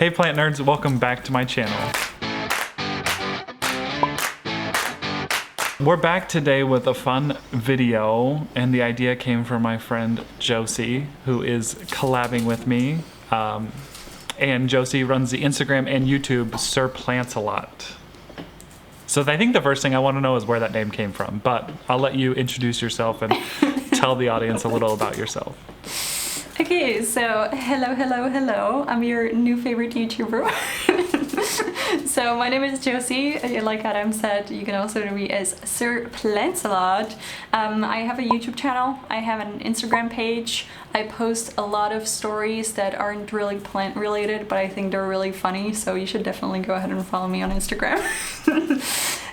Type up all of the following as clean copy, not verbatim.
Hey plant nerds, welcome back to my channel. We're back today with a fun video, and the idea came from my friend Josie, who is collabing with me. And Josie runs the Instagram and YouTube Sir Plants a Lot. So I think the first thing I want to know is where that name came from, but I'll let you introduce yourself and tell the audience a little about yourself. Okay, so hello. I'm your new favorite YouTuber. So my name is Josie. Like Adam said, you can also know me as Sir Plants a Lot. I have a YouTube channel. I have an Instagram page. I post a lot of stories that aren't really plant related, but I think they're really funny, so you should definitely go ahead and follow me on Instagram.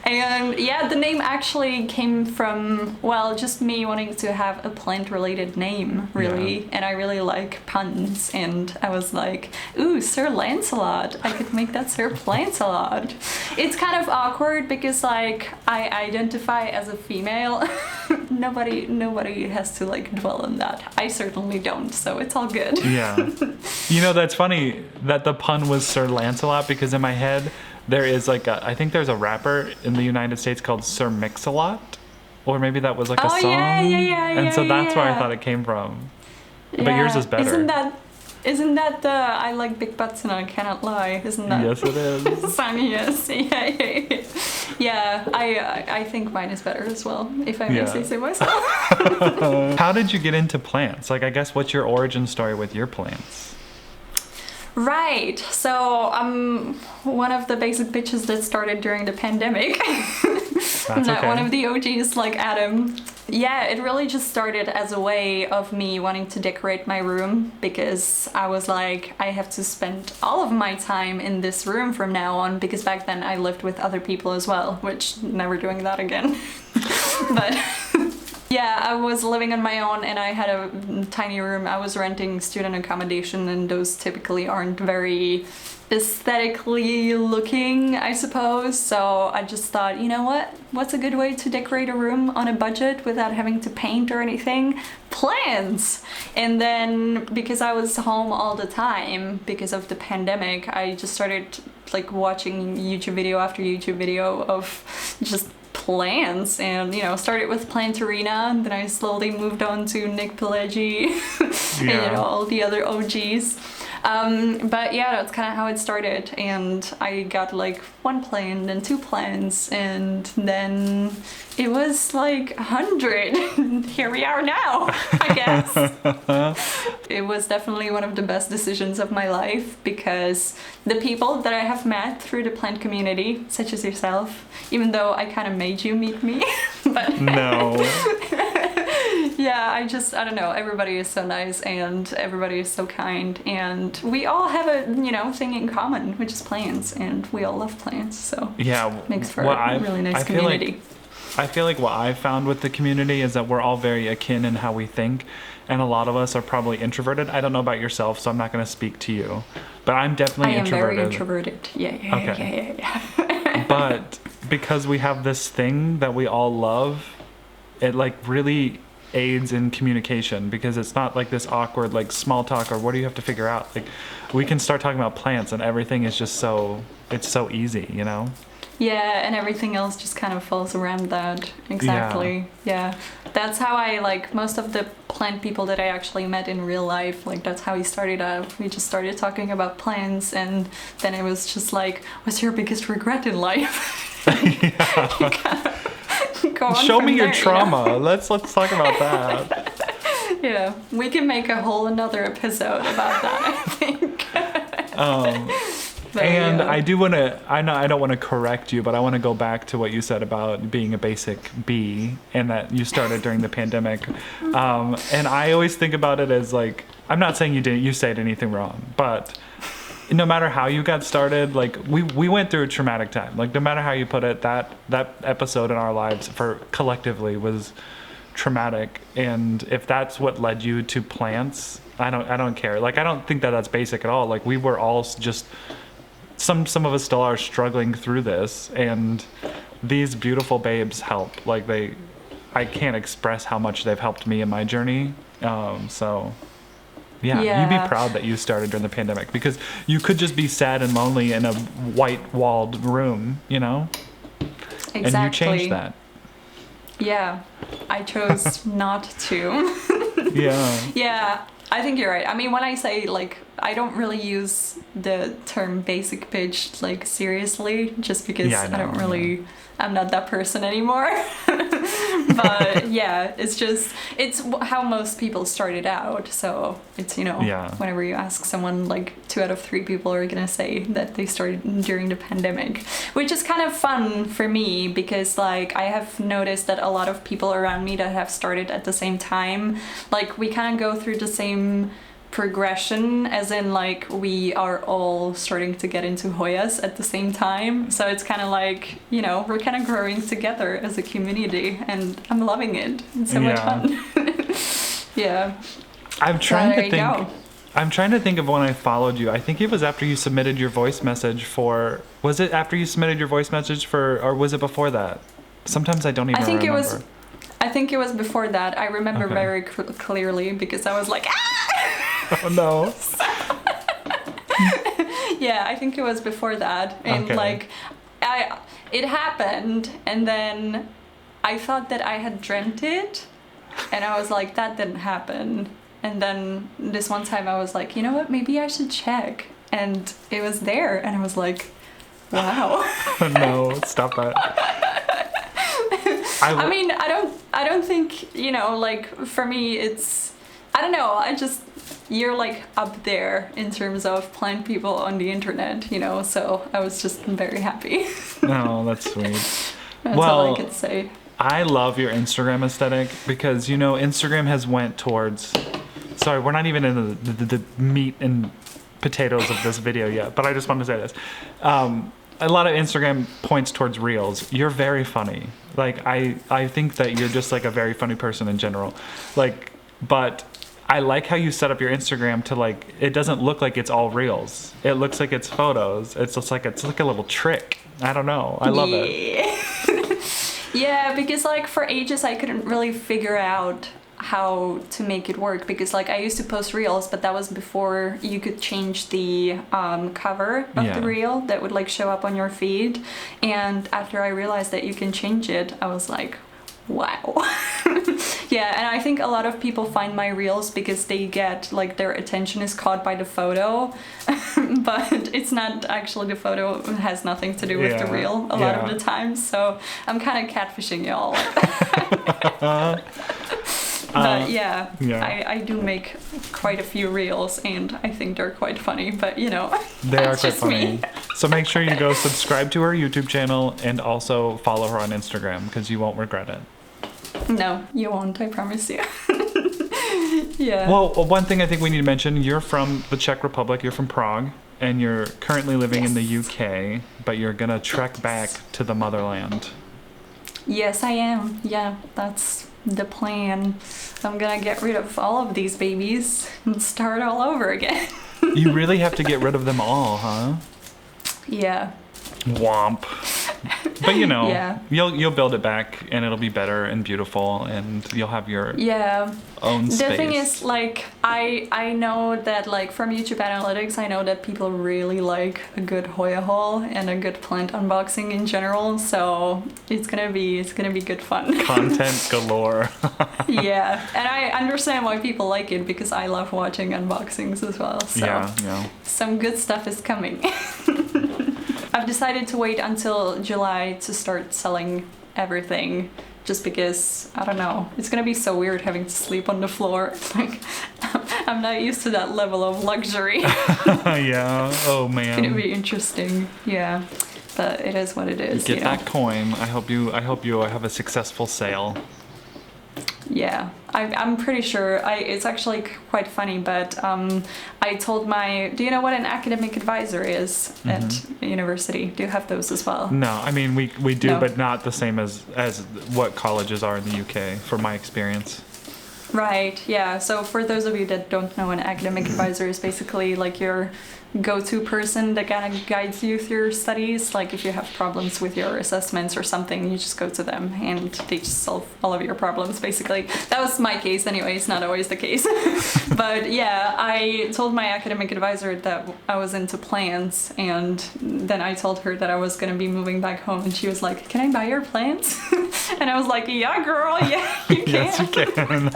And yeah, the name actually came from, well, just me wanting to have a plant-related name, really. Yeah. And I really like puns, and I was like, ooh, Sir Lancelot. I could make that Sir Lancelot. It's kind of awkward because, like, I identify as a female. Nobody has to, like, dwell on that. I certainly don't, so it's all good. Yeah. You know, that's funny that the pun was Sir Lancelot, because in my head, there is like I think there's a rapper in the United States called Sir Mix-a-Lot, or maybe that was like a song. And so that's where I thought it came from. Yeah. But yours is better. Isn't that the I like big butts and I cannot lie? Isn't that? Yes, it is. Song, yes. Yeah. I think mine is better as well, if I may say so myself. How did you get into plants? Like, I guess, what's your origin story with your plants? Right, so I'm one of the basic bitches that started during the pandemic. I'm not one of the OGs like Adam. Yeah, it really just started as a way of me wanting to decorate my room, because I was like, I have to spend all of my time in this room from now on, because back then I lived with other people as well, which never doing that again. But yeah, I was living on my own and I had a tiny room. I was renting student accommodation, and those typically aren't very aesthetically looking, I suppose. So I just thought, you know what? What's a good way to decorate a room on a budget without having to paint or anything? Plants! And then, because I was home all the time because of the pandemic, I just started like watching YouTube video after YouTube video of just plants, and you know, started with Plantarina, and then I slowly moved on to Nick Pileggi and you know, all the other OGs. But yeah, that's kind of how it started, and I got like one plant and two plants, and then it was like 100. Here we are now, I guess. It was definitely one of the best decisions of my life, because the people that I have met through the plant community, such as yourself, even though I kind of made you meet me, but no. Yeah, I don't know, everybody is so nice and everybody is so kind, and we all have a, you know, thing in common, which is plants, and we all love plants, so yeah, it makes for a really nice community. I feel like what I've found with the community is that we're all very akin in how we think, and a lot of us are probably introverted. I don't know about yourself, so I'm not going to speak to you, but I'm definitely introverted. I am very introverted. Yeah. But because we have this thing that we all love, it like really aids in communication, because it's not like this awkward like small talk or what do you have to figure out. Like, we can start talking about plants and everything is just it's so easy, you know? Yeah, and everything else just kind of falls around that. Exactly. Yeah. That's how I, like, most of the plant people that I actually met in real life, like, that's how we started out. We just started talking about plants, and then it was just like, what's your biggest regret in life? Show me your trauma. You know? Let's talk about that. Yeah, we can make a whole another episode about that, I think. And I do want to, I don't want to correct you, but I want to go back to what you said about being a basic bee, and that you started during the pandemic. And I always think about it as like, I'm not saying you said anything wrong, but no matter how you got started, like we went through a traumatic time. Like, no matter how you put it, that episode in our lives for collectively was traumatic. And if that's what led you to plants, I don't care. Like, I don't think that that's basic at all. Like, we were all just, some of us still are struggling through this, and these beautiful babes help. Like, I can't express how much they've helped me in my journey. So Yeah, Yeah. you'd be proud that you started during the pandemic because you could just be sad and lonely in a white-walled room, you know? Exactly. And you changed that. Yeah, I chose not to. Yeah. Yeah, I think you're right. I mean, when I say like, I don't really use the term basic bitch like seriously, just because Yeah, I know, I don't really, I'm not that person anymore. But yeah, it's how most people started out. So it's, you know, Yeah. whenever you ask someone, like 2 out of 3 people are gonna say that they started during the pandemic, which is kind of fun for me because like I have noticed that a lot of people around me that have started at the same time, like we kind of go through the same progression, as in like we are all starting to get into Hoyas at the same time, so it's kind of like, you know, we're kind of growing together as a community and I'm loving it. It's so much fun. Yeah, I'm trying there to you think. go. I'm trying to think of when I followed you. I think it was after you submitted your voice message for. Was it after you submitted your voice message for, or was it before that? Sometimes I don't even remember. I think it was before that. I remember Okay. very clearly because I was like, ah! Oh no. Yeah, I think it was before that. And Okay. like it happened and then I thought that I had dreamt it and I was like, that didn't happen. And then this one time I was like, you know what, maybe I should check. And it was there and I was like, wow. No, stop that. I mean, I don't think, you know, like for me it's, I don't know, you're like up there in terms of plant people on the internet, you know, so I was just very happy. Oh, that's sweet. That's Well, all I could say. I love your Instagram aesthetic because, you know, Instagram has went towards. Sorry, we're not even in the meat and potatoes of this video yet, but I just wanted to say this. A lot of Instagram points towards reels. You're very funny. Like, I think that you're just like a very funny person in general. Like, but I like how you set up your Instagram to like, it doesn't look like it's all reels. It looks like it's photos. It's like a little trick. I don't know. I love it. Yeah, because like for ages I couldn't really figure out how to make it work because like I used to post reels, but that was before you could change the cover of the reel that would like show up on your feed. And after I realized that you can change it, I was like, wow. Yeah, and I think a lot of people find my reels because they get like their attention is caught by the photo, but it's not actually the photo. It has nothing to do with the reel a lot of the time. So I'm kind of catfishing y'all. But I do make quite a few reels and I think they're quite funny, but you know, they are quite funny. Me. So make sure you go subscribe to her YouTube channel and also follow her on Instagram because you won't regret it. No, you won't, I promise you. Yeah. Well, one thing I think we need to mention, you're from the Czech Republic, you're from Prague, and you're currently living in the UK, but you're gonna trek back to the motherland. Yes, I am. Yeah, that's the plan. I'm gonna get rid of all of these babies and start all over again. You really have to get rid of them all, huh? Yeah. Womp. But you know, Yeah. you'll build it back and it'll be better and beautiful and you'll have your own space. The thing is, like, I know that, like, from YouTube analytics, I know that people really like a good Hoya haul and a good plant unboxing in general, so it's gonna be good fun. Content galore. Yeah, and I understand why people like it because I love watching unboxings as well, so yeah. some good stuff is coming. I've decided to wait until July to start selling everything just because, I don't know, it's gonna be so weird having to sleep on the floor. Like, I'm not used to that level of luxury. Yeah, oh man. It's gonna be interesting, yeah. But it is what it is. Get that coin. I hope you have a successful sale. Yeah, I'm pretty sure. It's actually quite funny, but I told do you know what an academic advisor is at university? Do you have those as well? No, I mean we do, No. but not the same as what colleges are in the UK, from my experience. Right, yeah. So for those of you that don't know, an academic advisor is basically like your go-to person that kind of guides you through your studies. Like if you have problems with your assessments or something, you just go to them and they just solve all of your problems, basically. That was my case anyway, it's not always the case. But yeah, I told my academic advisor that I was into plants, and then I told her that I was going to be moving back home, and she was like, can I buy your plants? And I was like, yeah, girl, yeah, you can. Yes, you can.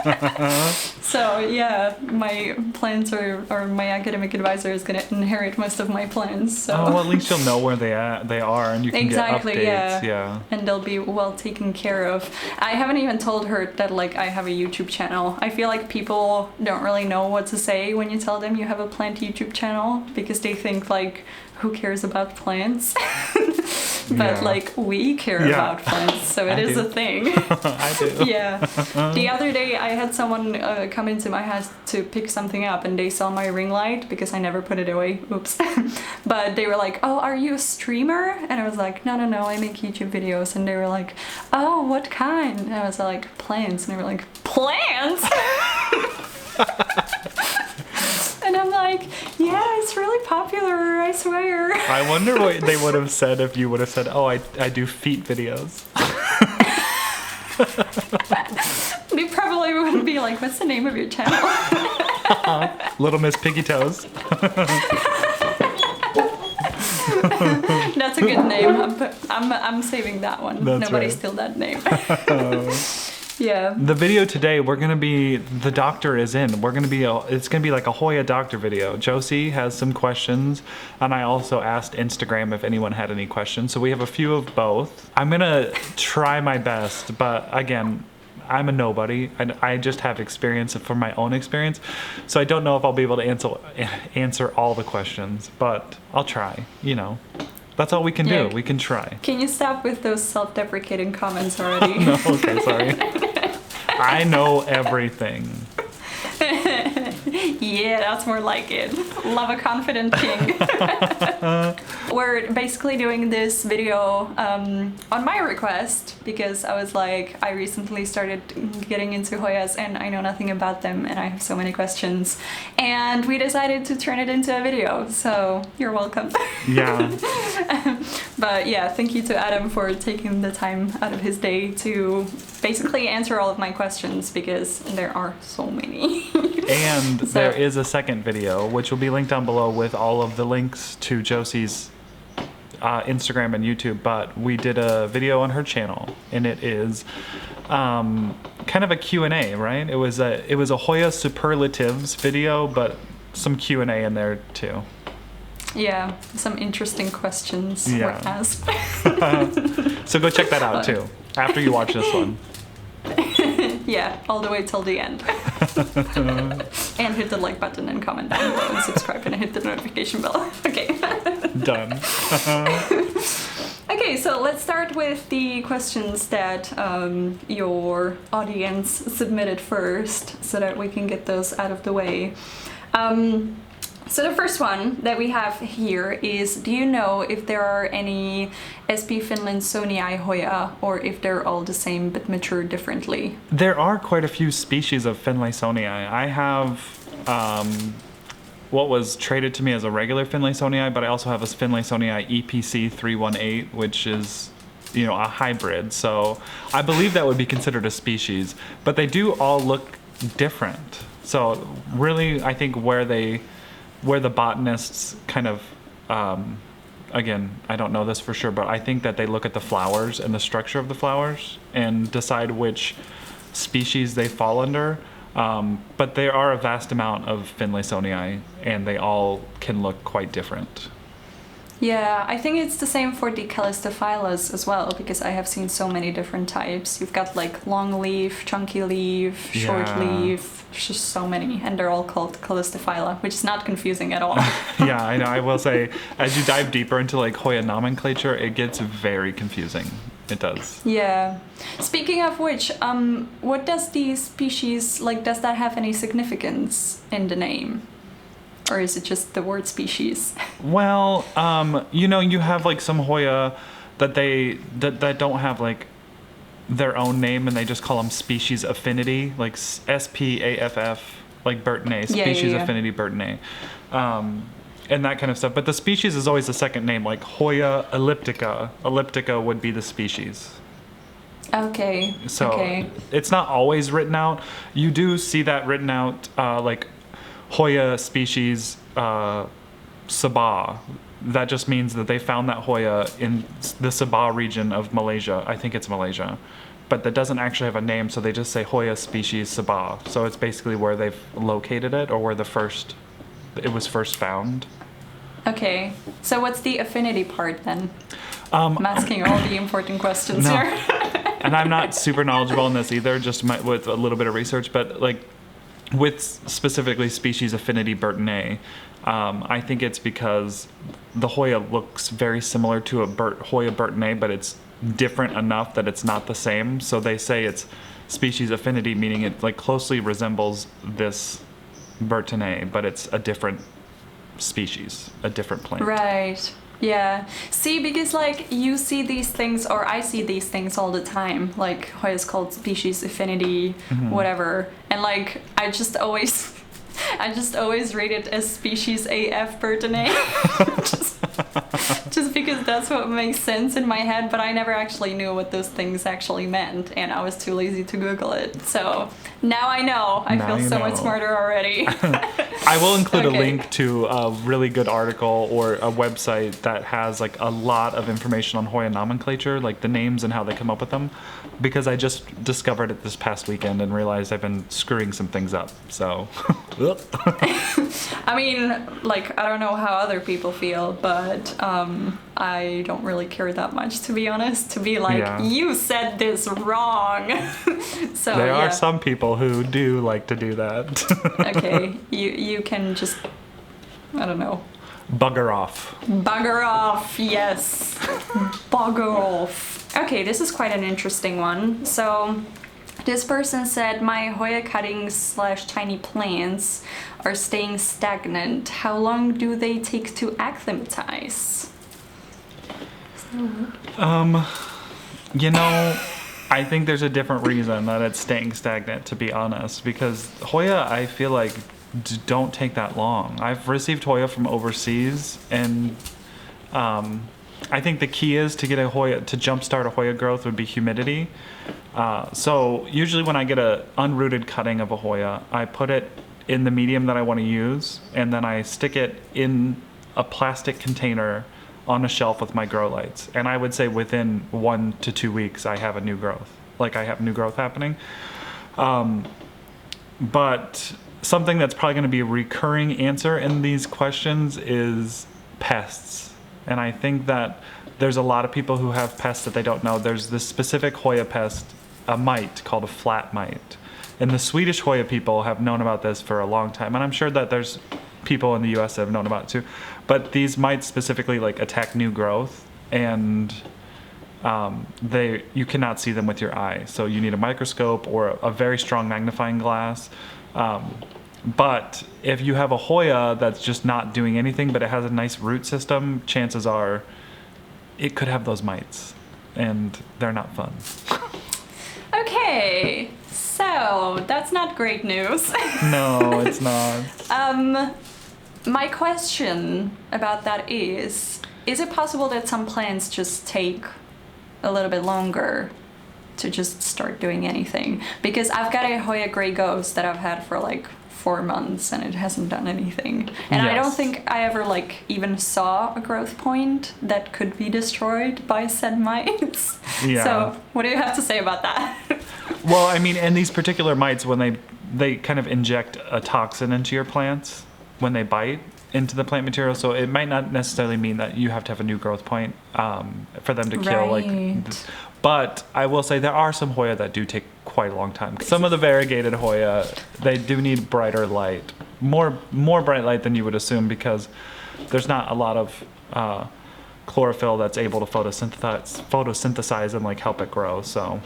So yeah, my plants or my academic advisor is going to inherit most of my plants. So. Oh, well, at least you'll know where they are, and you can get updates. Yeah. And they'll be well taken care of. I haven't even told her that like I have a YouTube channel. I feel like people don't really know what to say when you tell them you have a plant YouTube channel, because they think like, who cares about plants? But like we care about plants, so it is a thing. I do. Yeah. The other day I had someone come into my house to pick something up, and they saw my ring light because I never put it away. Oops. But they were like, oh, are you a streamer? And I was like, no, I make YouTube videos. And they were like, oh, what kind? And I was like, plants. And they were like, plants? And I'm like, yeah, it's really popular, I swear. I wonder what they would have said if you would have said, oh, I do feet videos. They probably would be like, what's the name of your channel? Little Miss Piggy Toes. That's a good name. I'm saving that one. That's Nobody right. steal that name. Yeah. The video today, the doctor is in. It's gonna be like a Hoya doctor video. Josie has some questions, and I also asked Instagram if anyone had any questions. So we have a few of both. I'm gonna try my best, but again, I'm a nobody. I just have experience from my own experience, so I don't know if I'll be able to answer all the questions, but I'll try. That's all we can do. We can try. Can you stop with those self-deprecating comments already? No, okay, sorry. I know everything. Yeah, that's more like it. Love a confident king. We're basically doing this video on my request, because I was like, I recently started getting into Hoyas and I know nothing about them and I have so many questions. And we decided to turn it into a video, so you're welcome. Yeah. But yeah, thank you to Adam for taking the time out of his day to basically answer all of my questions, because there are so many. And there is a second video, which will be linked down below with all of the links to Josie's Instagram and YouTube, but we did a video on her channel, and it is kind of a Q&A, right? It was a Hoya superlatives video, but some Q&A in there too. Yeah, some interesting questions were asked. So go check that out too, after you watch this one. Yeah, all the way till the end. And hit the like button and comment down below and subscribe and hit the notification bell. Okay. Done. Okay, so let's start with the questions that your audience submitted first, so that we can get those out of the way. So the first one that we have here is, do you know if there are any SP finlandsonii Hoya, or if they're all the same but mature differently? There are quite a few species of Finlaysonii. I have what was traded to me as a regular Finlaysonii, but I also have a Finlaysonii EPC 318, which is a hybrid. So I believe that would be considered a species, but they do all look different. So really, I think where the botanists kind of, again, I don't know this for sure, but I think that they look at the flowers and the structure of the flowers and decide which species they fall under. But there are a vast amount of Finlaysonii, and they all can look quite different. Yeah, I think it's the same for the Calistophyllus as well, because I have seen so many different types. You've got like long leaf, chunky leaf, short leaf, just so many, and they're all called Calistophylla, which is not confusing at all. Yeah, I know. I will say, as you dive deeper into like Hoya nomenclature, it gets very confusing. It does. Yeah. Speaking of which, what does the species, does that have any significance in the name? Or is it just the word species? Well, you have like some Hoya that that don't have like their own name, and they just call them species affinity, like SPAFF, like Burtonnae, species affinity Burtonnae. and that kind of stuff. But the species is always the second name, like Hoya elliptica. Elliptica would be the species. Okay. So okay. it's not always written out. You do see that written out, like Hoya species Sabah. That just means that they found that Hoya in the Sabah region of Malaysia. I think it's Malaysia. But that doesn't actually have a name, so they just say Hoya species Sabah. So it's basically where they've located it, or where it was first found. Okay. So what's the affinity part then? I'm asking all the important questions No. here. And I'm not super knowledgeable in this either, just with a little bit of research, but like with specifically species affinity Burtonnae, I think it's because the Hoya looks very similar to a Hoya Burtonnae, but it's different enough that it's not the same. So they say it's species affinity, meaning it like closely resembles this Burtonnae, but it's a different species, a different plant. Right. Yeah. See, because like you see these things, or I see these things all the time, like Hoya's called species affinity, whatever, and like I just always read it as species AF Burtonnae, just because that's what makes sense in my head. But I never actually knew what those things actually meant, and I was too lazy to Google it. So now I know. I feel so much smarter already. I will include a link to a really good article or a website that has like a lot of information on Hoya nomenclature, like the names and how they come up with them, because I just discovered it this past weekend and realized I've been screwing some things up. So, I mean, like, I don't know how other people feel, but I don't really care that much, to be honest, to be like, you said this wrong. So there are some people who do like to do that. Okay, you can just, I don't know. Bugger off. Bugger off, yes. Bugger off. Okay, this is quite an interesting one. So this person said, my Hoya cuttings / tiny plants are staying stagnant. How long do they take to acclimatize? You know, I think there's a different reason that it's staying stagnant, to be honest, because Hoya, I feel like, don't take that long. I've received Hoya from overseas, and I think the key is to get a Hoya, to jumpstart a Hoya growth would be humidity. So usually when I get a unrooted cutting of a Hoya, I put it in the medium that I want to use, and then I stick it in a plastic container on a shelf with my grow lights. And I would say within 1 to 2 weeks, I have a new growth. Like I have new growth happening. But something that's probably going to be a recurring answer in these questions is pests. And I think that there's a lot of people who have pests that they don't know. There's this specific Hoya pest, a mite called a flat mite. And the Swedish Hoya people have known about this for a long time. And I'm sure that there's people in the US that have known about it too. But these mites specifically like attack new growth, and you cannot see them with your eye. So you need a microscope or a very strong magnifying glass. But if you have a Hoya that's just not doing anything, but it has a nice root system, chances are it could have those mites, and they're not fun. Okay, so that's not great news. No, it's not. My question about that is it possible that some plants just take a little bit longer to just start doing anything? Because I've got a Hoya Grey Ghost that I've had for like 4 months and it hasn't done anything. And I don't think I ever like even saw a growth point that could be destroyed by said mites. Yeah. So what do you have to say about that? Well, I mean, and these particular mites, when they kind of inject a toxin into your plants when they bite into the plant material, so it might not necessarily mean that you have to have a new growth point for them to kill. Right. But I will say there are some Hoya that do take quite a long time. Some of the variegated Hoya, they do need brighter light, more bright light than you would assume, because there's not a lot of chlorophyll that's able to photosynthesize and like help it grow. So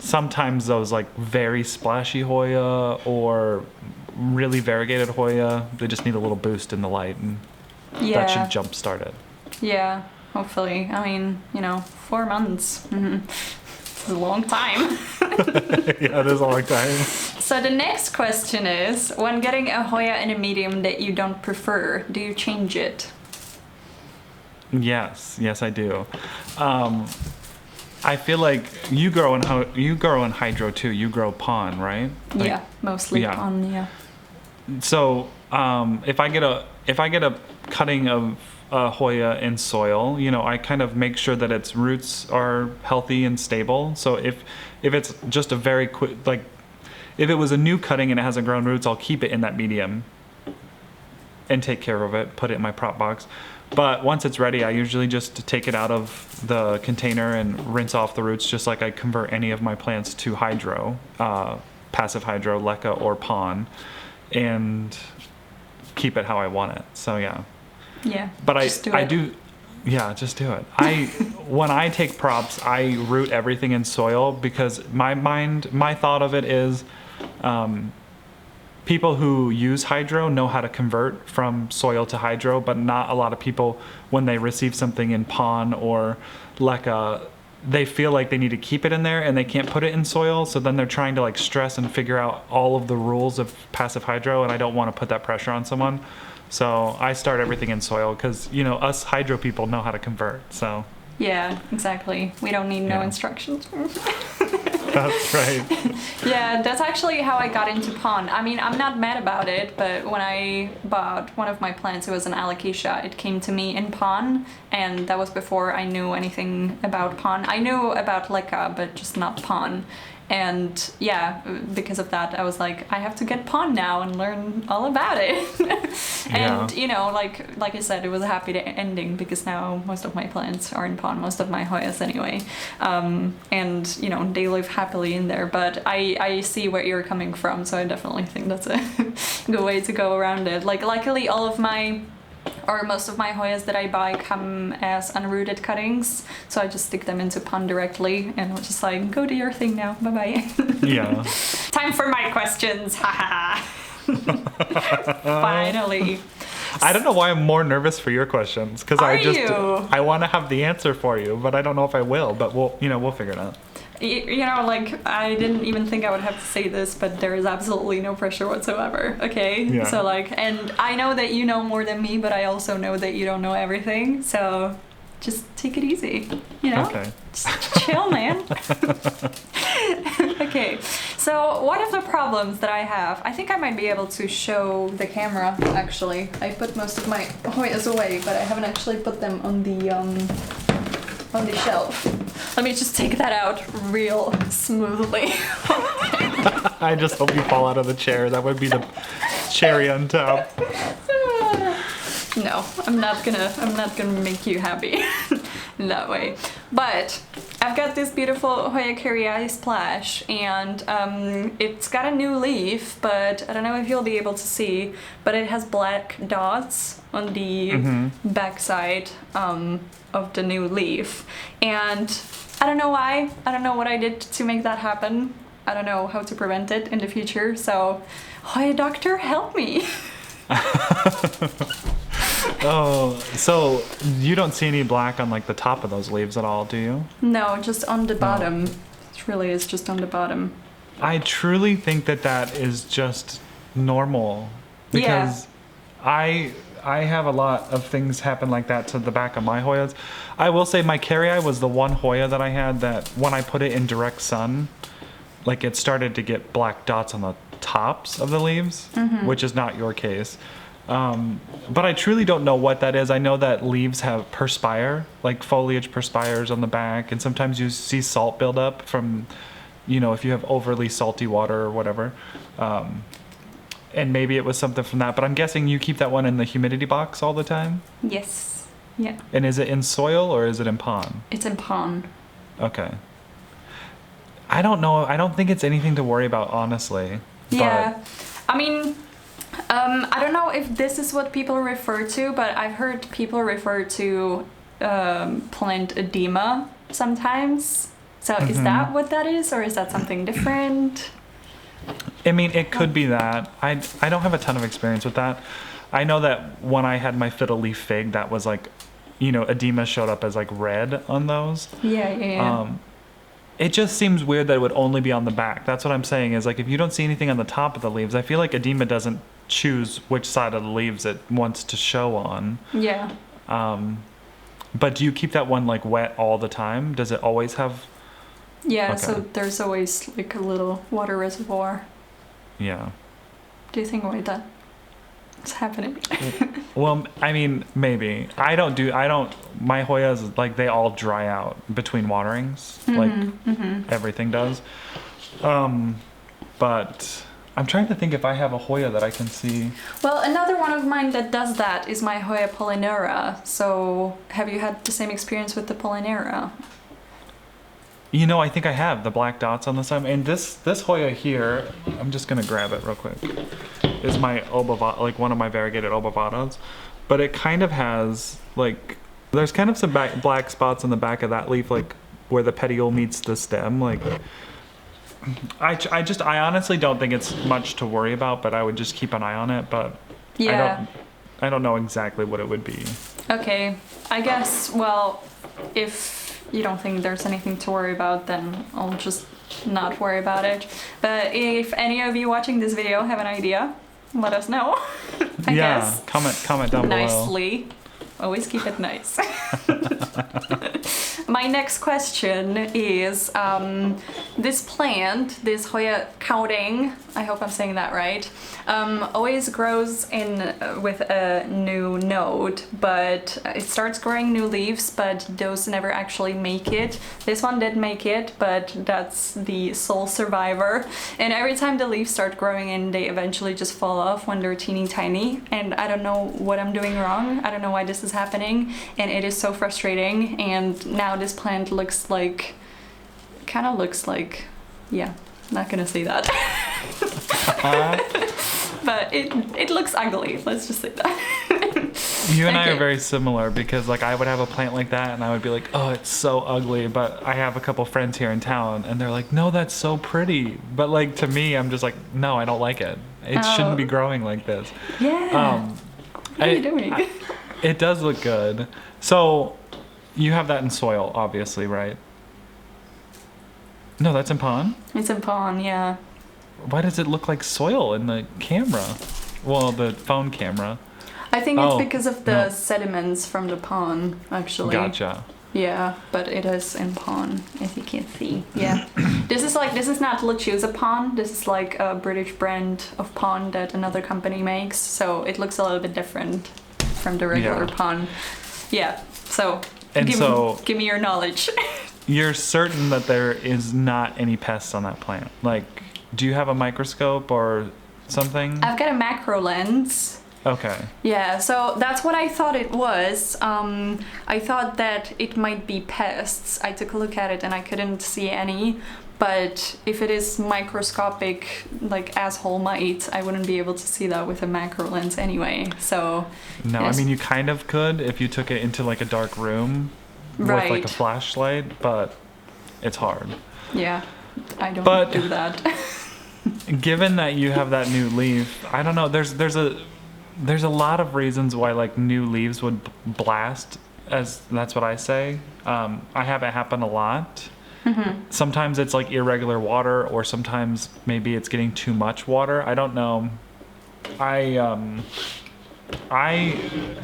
sometimes those like very splashy Hoya or really variegated Hoya, they just need a little boost in the light, and that should jumpstart it. Yeah, hopefully. I mean, 4 months. It's a long time. Yeah, it is a long time. So the next question is, when getting a Hoya in a medium that you don't prefer, do you change it? Yes, I do. I feel like you grow in hydro too. You grow pon, right? Like, yeah, mostly pon. Yeah. So if I get a cutting of Hoya in soil, I kind of make sure that its roots are healthy and stable. So if it's just a very quick, like if it was a new cutting and it hasn't grown roots, I'll keep it in that medium and take care of it, put it in my prop box. But once it's ready, I usually just take it out of the container and rinse off the roots, just like I convert any of my plants to hydro, passive hydro, leca, or pon, and keep it how I want it. So yeah. Yeah. But just do it. When I take props, I root everything in soil because my thought of it is, people who use hydro know how to convert from soil to hydro, but not a lot of people, when they receive something in pon or leca, they feel like they need to keep it in there and they can't put it in soil. So then they're trying to like stress and figure out all of the rules of passive hydro, and I don't want to put that pressure on someone. So I start everything in soil because, us hydro people know how to convert. So yeah, exactly. We don't need no instructions. That's right. Yeah, that's actually how I got into pon. I mean, I'm not mad about it, but when I bought one of my plants, it was an alocasia. It came to me in pon, and that was before I knew anything about pon. I knew about leca, but just not pon. And yeah, because of that, I was like, I have to get pon now and learn all about it. And like I said, it was a happy ending because now most of my plants are in pon, most of my Hoyas anyway. And they live happily in there. But I see where you're coming from, so I definitely think that's a good way to go around it. Like, luckily, most of my Hoyas that I buy come as unrooted cuttings, so I just stick them into pon directly and we're just like, go do your thing now, bye bye. Yeah. Time for my questions, haha. Finally. I don't know why I'm more nervous for your questions because I want to have the answer for you, but I don't know if I will. But we'll figure it out. I didn't even think I would have to say this, but there is absolutely no pressure whatsoever, okay? Yeah. So, and I know that you know more than me, but I also know that you don't know everything, so just take it easy, Okay. Just chill, man. Okay, so one of the problems that I have, I think I might be able to show the camera, actually. I put most of my Hoyas away, but I haven't actually put them on the shelf. Let me just take that out real smoothly. I just hope you fall out of the chair. That would be the cherry on top. No, I'm not gonna make you happy in that way. But I've got this beautiful Hoya Carryi Splash, and it's got a new leaf, but I don't know if you'll be able to see, but it has black dots on the backside of the new leaf. And I don't know why. I don't know what I did to make that happen. I don't know how to prevent it in the future. So, Hoya doctor, help me. Oh, so you don't see any black on the top of those leaves at all, do you? No, just on the bottom. It really is just on the bottom. I truly think that is just normal because I have a lot of things happen like that to the back of my Hoyas. I will say my Carryi was the one Hoya that I had that when I put it in direct sun, it started to get black dots on the tops of the leaves, which is not your case. But I truly don't know what that is. I know that leaves have perspire, foliage perspires on the back, and sometimes you see salt build up from, if you have overly salty water or whatever. And maybe it was something from that, but I'm guessing you keep that one in the humidity box all the time? Yes. Yeah. And is it in soil or is it in pon? It's in pon. Okay. I don't know. I don't think it's anything to worry about, honestly. Yeah. I mean, I don't know if this is what people refer to, but I've heard people refer to plant edema sometimes. So is that what that is, or is that something different? I mean, it could be that. I don't have a ton of experience with that. I know that when I had my fiddle leaf fig, that was edema showed up as red on those. Yeah. It just seems weird that it would only be on the back. That's what I'm saying is like if you don't see anything on the top of the leaves, I feel like edema doesn't choose which side of the leaves it wants to show on. Yeah. But do you keep that one like wet all the time? Does it always have? Yeah, Okay. so there's always like a little water reservoir. Yeah. Do you think why that is happening? Well, I mean, maybe. I don't, my Hoyas, like, they all dry out between waterings. Like, everything does. But I'm trying to think if I have a Hoya that I can see. Well, another one of mine that does that is my Hoya polynera. So, have you had the same experience with the polynera? You know, I think I have the black dots on the side. And this Hoya here, I'm just going to grab it real quick, is my like one of my variegated obavadas. But it kind of has, like, there's kind of some black spots on the back of that leaf, like, where the petiole meets the stem. Like, I honestly don't think it's much to worry about, but I would just keep an eye on it. But Yeah. I don't know exactly what it would be. Okay. I guess, well, if you don't think there's anything to worry about, then I'll just not worry about it. But if any of you watching this video have an idea, let us know. I guess. Comment down below. Nicely. Always keep it nice. My next question is this plant, this Hoya counting, I hope I'm saying that right, always grows in with a new node, but it starts growing new leaves, but those never actually make it. This one did make it, but that's the sole survivor. And every time the leaves start growing in, they eventually just fall off when they're teeny tiny. And I don't know what I'm doing wrong. I don't know why this is happening, and it is so frustrating. And now this plant looks like, kind of looks like, yeah, not gonna say that. But it looks ugly, let's just say that. You and I are very similar because like I would have a plant like that and I would be like, oh, it's so ugly. But I have a couple friends here in town and they're like, no, that's so pretty. But like to me, I'm just like, no, I don't like it. It shouldn't be growing like this. Yeah. What are you doing? It does look good. So you have that in soil, obviously, right? No, that's in pond? It's in pond, yeah. Why does it look like soil in the camera? Well, the phone camera. I think it's because of the sediments from the pond, actually. Gotcha. Yeah, but it is in pond, as you can see. Yeah. This is not Lechuza pond. This is like a British brand of pond that another company makes. So it looks a little bit different from the regular pond. Yeah. So, give me your knowledge. You're certain that there is not any pests on that plant? Like, do you have a microscope or something? I've got a macro lens. Okay. Yeah, so that's what I thought it was. I thought that it might be pests. I took a look at it and I couldn't see any. But if it is microscopic, like asshole mites, I wouldn't be able to see that with a macro lens anyway. So. No, I mean, you kind of could if you took it into like a dark room with like a flashlight, but it's hard. Yeah, I don't do that. Given that you have that new leaf, I don't know, there's a lot of reasons why like new leaves would blast, as that's what I say. I have it happen a lot. Mm-hmm. Sometimes it's like irregular water, or sometimes maybe it's getting too much water. I don't know. I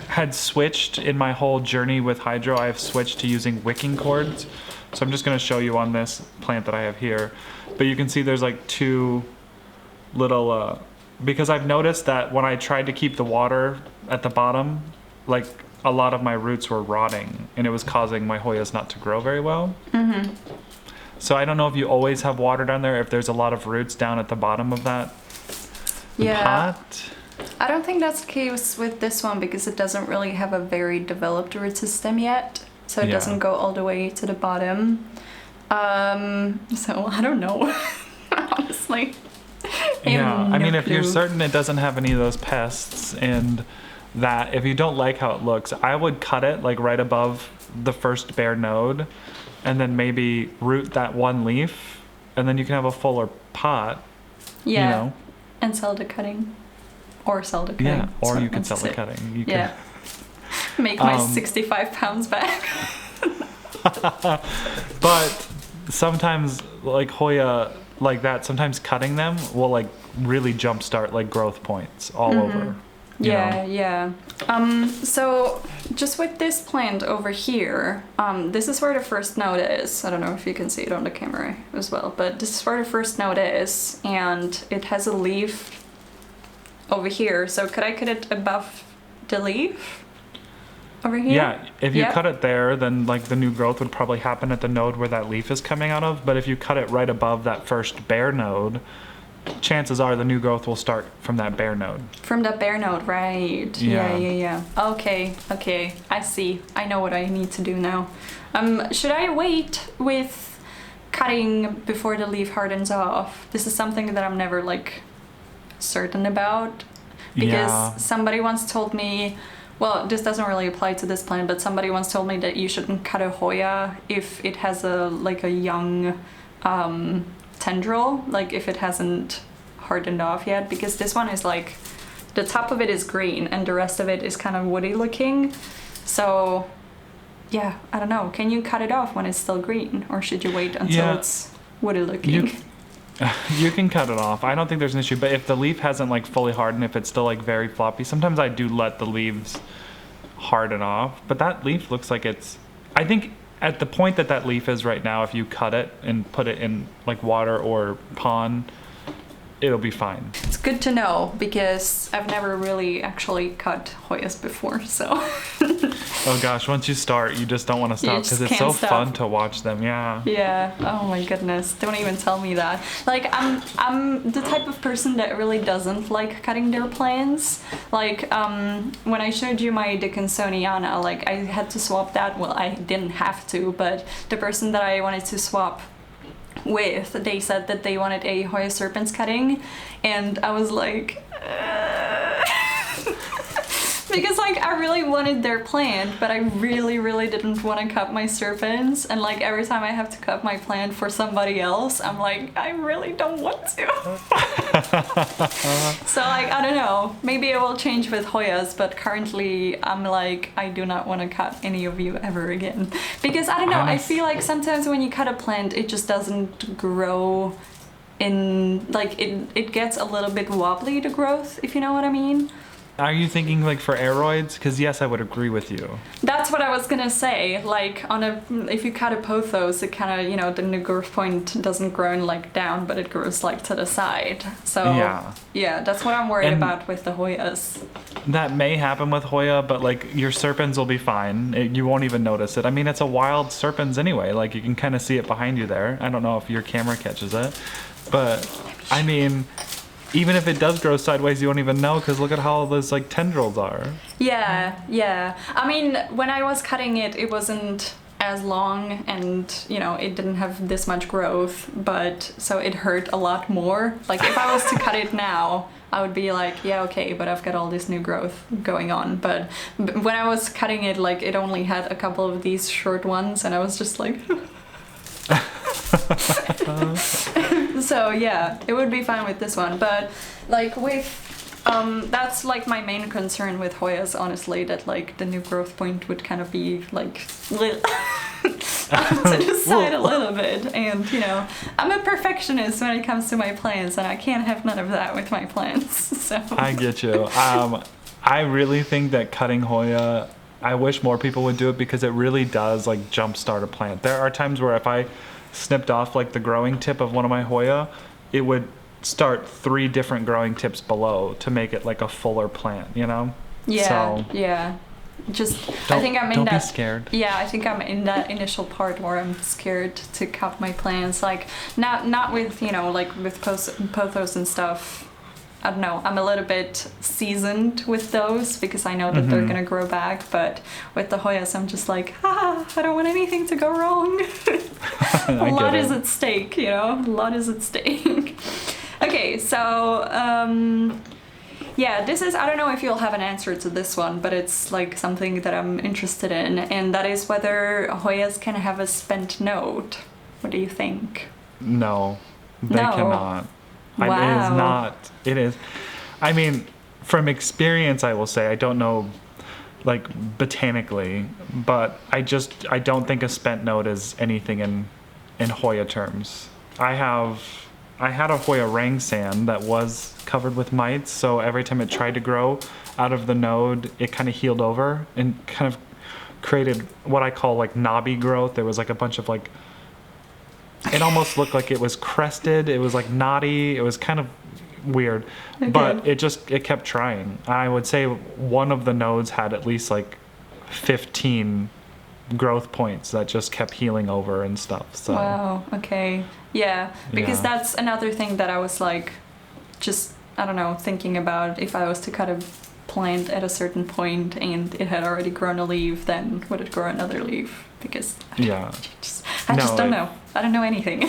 had switched in my whole journey with hydro. I have switched to using wicking cords. So I'm just going to show you on this plant that I have here. But you can see there's like two little, because I've noticed that when I tried to keep the water at the bottom, like a lot of my roots were rotting and it was causing my Hoyas not to grow very well. Mm-hmm. So I don't know if you always have water down there, if there's a lot of roots down at the bottom of that pot. I don't think that's the case with this one because it doesn't really have a very developed root system yet. So it doesn't go all the way to the bottom. So I don't know, honestly. Yeah, I mean, if you're certain it doesn't have any of those pests and that if you don't like how it looks, I would cut it like right above the first bare node and then maybe root that one leaf and then you can have a fuller pot. Yeah, you know? And sell the cutting. Or sell the cutting. Yeah, or you can sell the cutting. You can make my 65 pounds back. But sometimes like Hoya like that, sometimes cutting them will like really jumpstart like growth points all over. you know? Yeah. So just with this plant over here, this is where the first node is. I don't know if you can see it on the camera as well, but this is where the first node is, and it has a leaf over here. So could I cut it above the leaf? Over here? Yeah, if you cut it there, then like the new growth would probably happen at the node where that leaf is coming out of. But if you cut it right above that first bare node, chances are the new growth will start from that bare node. From that bare node, right. Yeah. Okay, I see. I know what I need to do now. Should I wait with cutting before the leaf hardens off? This is something that I'm never like certain about. Because somebody once told me, well, this doesn't really apply to this plant, but somebody once told me that you shouldn't cut a Hoya if it has a young tendril, like if it hasn't hardened off yet, because this one is like, the top of it is green and the rest of it is kind of woody looking. So yeah, I don't know. Can you cut it off when it's still green, or should you wait until it's woody looking? You can cut it off. I don't think there's an issue, but if the leaf hasn't like fully hardened, if it's still like very floppy, sometimes I do let the leaves harden off. But that leaf looks like it's, I think at the point that that leaf is right now, if you cut it and put it in like water or pond, it'll be fine. It's good to know, because I've never really actually cut Hoyas before, so. Oh gosh, once you start, you just don't want to stop, because it's so fun to watch them. Yeah. Oh my goodness, don't even tell me that. Like, I'm the type of person that really doesn't like cutting their plants. Like, when I showed you my Dickinsoniana, like I had to swap that. Well, I didn't have to, but the person that I wanted to swap with, they said that they wanted a Hoya serpens cutting, and I was like because like I really wanted their plant, but I really didn't want to cut my serpens, and like every time I have to cut my plant for somebody else, I'm like, I really don't want to. So like, I don't know, maybe it will change with Hoyas, but currently I'm like, I do not want to cut any of you ever again, because I don't know, I feel like sometimes when you cut a plant, it just doesn't grow in, like it gets a little bit wobbly, the growth, if you know what I mean. Are you thinking like for aroids? Because yes, I would agree with you. That's what I was gonna say. Like if you cut a pothos, it kind of, you know, the new growth point doesn't grow like down, but it grows like to the side. So yeah, that's what I'm worried about with the Hoyas. That may happen with Hoya, but like your serpens will be fine. You won't even notice it. I mean, it's a wild serpens anyway. Like you can kind of see it behind you there. I don't know if your camera catches it, but I mean, even if it does grow sideways, you won't even know, because look at how those like tendrils are. Yeah. I mean, when I was cutting it, it wasn't as long, and you know, it didn't have this much growth, but so it hurt a lot more. Like if I was to cut it now, I would be like, yeah, okay, but I've got all this new growth going on. But when I was cutting it, like it only had a couple of these short ones, and I was just like so yeah, it would be fine with this one, but like with that's like my main concern with Hoyas, honestly, that like the new growth point would kind of be like to the side a little bit, and you know, I'm a perfectionist when it comes to my plants, and I can't have none of that with my plants. So I get you. I really think that cutting Hoya, I wish more people would do it, because it really does like jumpstart a plant. There are times where if I snipped off like the growing tip of one of my Hoya, it would start 3 different growing tips below to make it like a fuller plant, you know? Yeah. Just, I think I'm in don't that. Be scared. Yeah, I think I'm in that initial part where I'm scared to cut my plants. Like, not with, you know, like with pothos and stuff. I don't know, I'm a little bit seasoned with those, because I know that they're gonna grow back, but with the Hoyas, I'm just like, I don't want anything to go wrong. A lot is at stake, you know? A lot is at stake. Okay, so, yeah, this is, I don't know if you'll have an answer to this one, but it's like something that I'm interested in, and that is whether Hoyas can have a spent node. What do you think? No, they cannot. Wow. It is not. It is. I mean, from experience, I will say, I don't know, like, botanically, but I don't think a spent node is anything in in Hoya terms. I had a Hoya rang sand that was covered with mites, so every time it tried to grow out of the node, it kind of healed over and kind of created what I call like knobby growth. There was like a bunch of like, it almost looked like it was crested. It was like knotty. It was kind of weird, Okay. but it kept trying. I would say one of the nodes had at least like 15 growth points that just kept healing over and stuff. So Wow. Okay. Yeah. Because Yeah. that's another thing that I was like, just I don't know, thinking about if I was to cut a plant at a certain point and it had already grown a leaf, then would it grow another leaf? Because yeah, I No, just don't it- know. I don't know anything.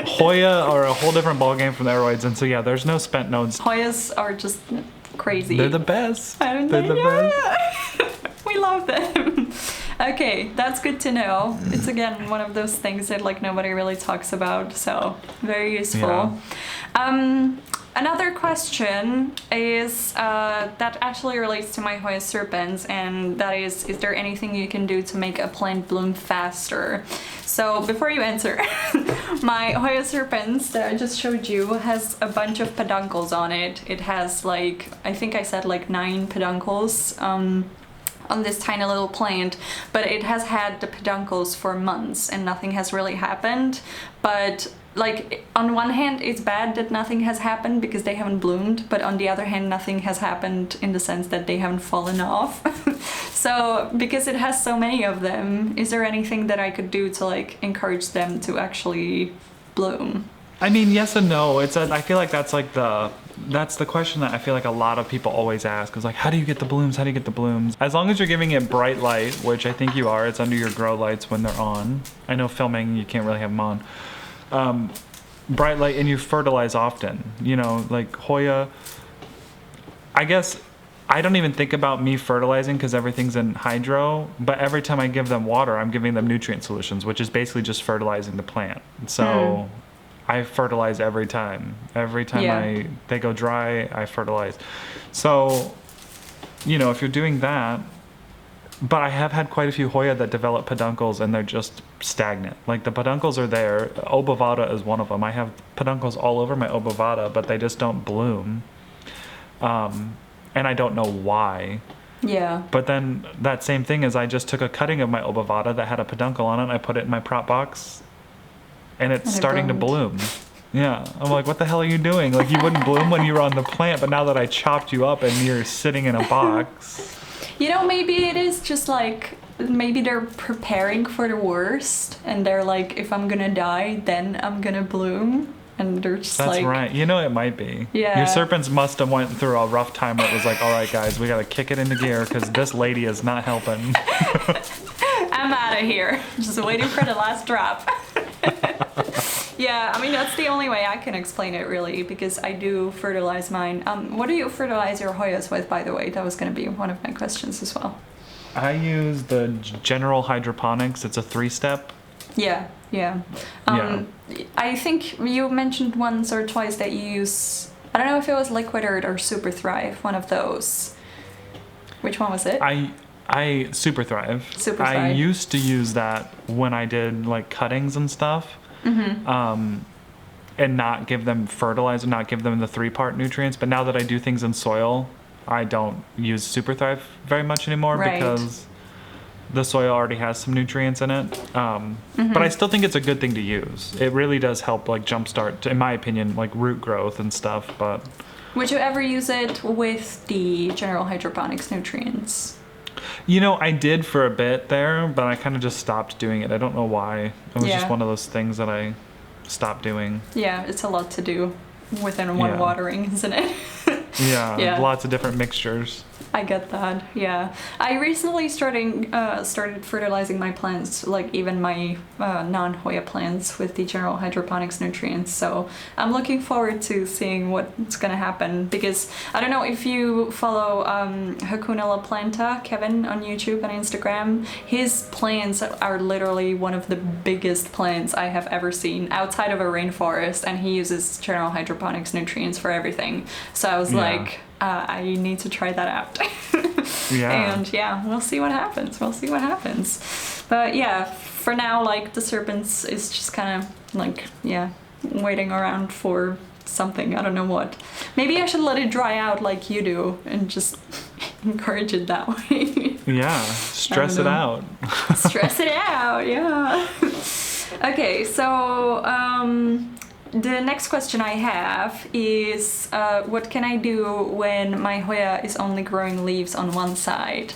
Hoya are a whole different ballgame from the aeroids, and so yeah, there's no spent nodes. Hoyas are just crazy. They're the best. Aren't They're they? the best. Yeah. We love them. Okay, that's good to know. It's again one of those things that like nobody really talks about, so very useful. Another question is that actually relates to my Hoya serpents, and that is there anything you can do to make a plant bloom faster? So before you answer, my Hoya serpents that I just showed you has a bunch of peduncles on it. It has like, I think I said like 9 peduncles on this tiny little plant, but it has had the peduncles for months and nothing has really happened. But like on one hand it's bad that nothing has happened because they haven't bloomed, but on the other hand nothing has happened in the sense that they haven't fallen off. So because it has so many of them, is there anything that I could do to like encourage them to actually bloom? I mean, yes and no. I feel like that's the question that I feel like a lot of people always ask is like, how do you get the blooms? How do you get the blooms? As long as you're giving it bright light, which I think you are, it's under your grow lights when they're on. I know filming, you can't really have them on. Bright light, and you fertilize often. You know, like Hoya, I guess I don't even think about me fertilizing because everything's in hydro, but every time I give them water, I'm giving them nutrient solutions, which is basically just fertilizing the plant. So I fertilize every time. Every time Yeah. they go dry, I fertilize. So, you know, if you're doing that, but I have had quite a few Hoya that develop peduncles and they're just stagnant. Like the peduncles are there. Obovata is one of them. I have peduncles all over my Obovata, but they just don't bloom. And I don't know why. Yeah. But then that same thing is I just took a cutting of my Obovata that had a peduncle on it and I put it in my prop box and it's And it starting to bloom. Yeah. I'm like, what the hell are you doing? Like you wouldn't bloom when you were on the plant, but now that I chopped you up and you're sitting in a box. You know, maybe it is just like, maybe they're preparing for the worst and they're like, if I'm gonna die, then I'm gonna bloom. And they're just That's like... right. You know, it might be. Yeah. Your serpents must have went through a rough time where it was like, all right, guys, we got to kick it into gear because this lady is not helping. I'm out of here. Just waiting for the last drop. Yeah, I mean, that's the only way I can explain it, really, because I do fertilize mine. What do you fertilize your Hoyas with, by the way? That was going to be one of my questions as well. I use the general hydroponics. It's a 3-step. Yeah. I think you mentioned once or twice that you use, I don't know if it was Liquid Earth or Super Thrive, one of those. Which one was it? I Super Thrive. Super I Thrive. used to use that when I did like cuttings and stuff. And not give them fertilizer, not give them the 3-part nutrients. But now that I do things in soil, I don't use Super Thrive very much anymore Right. because the soil already has some nutrients in it. But I still think it's a good thing to use. It really does help like jumpstart, in my opinion, like root growth and stuff. But Would you ever use it with the general hydroponics nutrients? you know, I did for a bit there, but I kind of just stopped doing it. I don't know why. It was just Yeah. one of those things that I stopped doing. Yeah, it's a lot to do within one Yeah. watering, isn't it? Yeah, Yeah. lots of different mixtures. I get that. Yeah, I recently started fertilizing my plants, like even my non-Hoya plants, with the general hydroponics nutrients. So I'm looking forward to seeing what's gonna happen, because I don't know if you follow Hakuna La Planta, Kevin, on YouTube and Instagram. His plants are literally one of the biggest plants I have ever seen outside of a rainforest, and he uses general hydroponics nutrients for everything. So I was like, I need to try that out. Yeah. And yeah, we'll see what happens. But yeah, for now, like the serpents is just kind of like, yeah, waiting around for something. I don't know what. Maybe I should let it dry out like you do and just encourage it that way. Yeah, stress it out. Stress it out, yeah. Okay, so the next question I have is what can I do when my Hoya is only growing leaves on one side?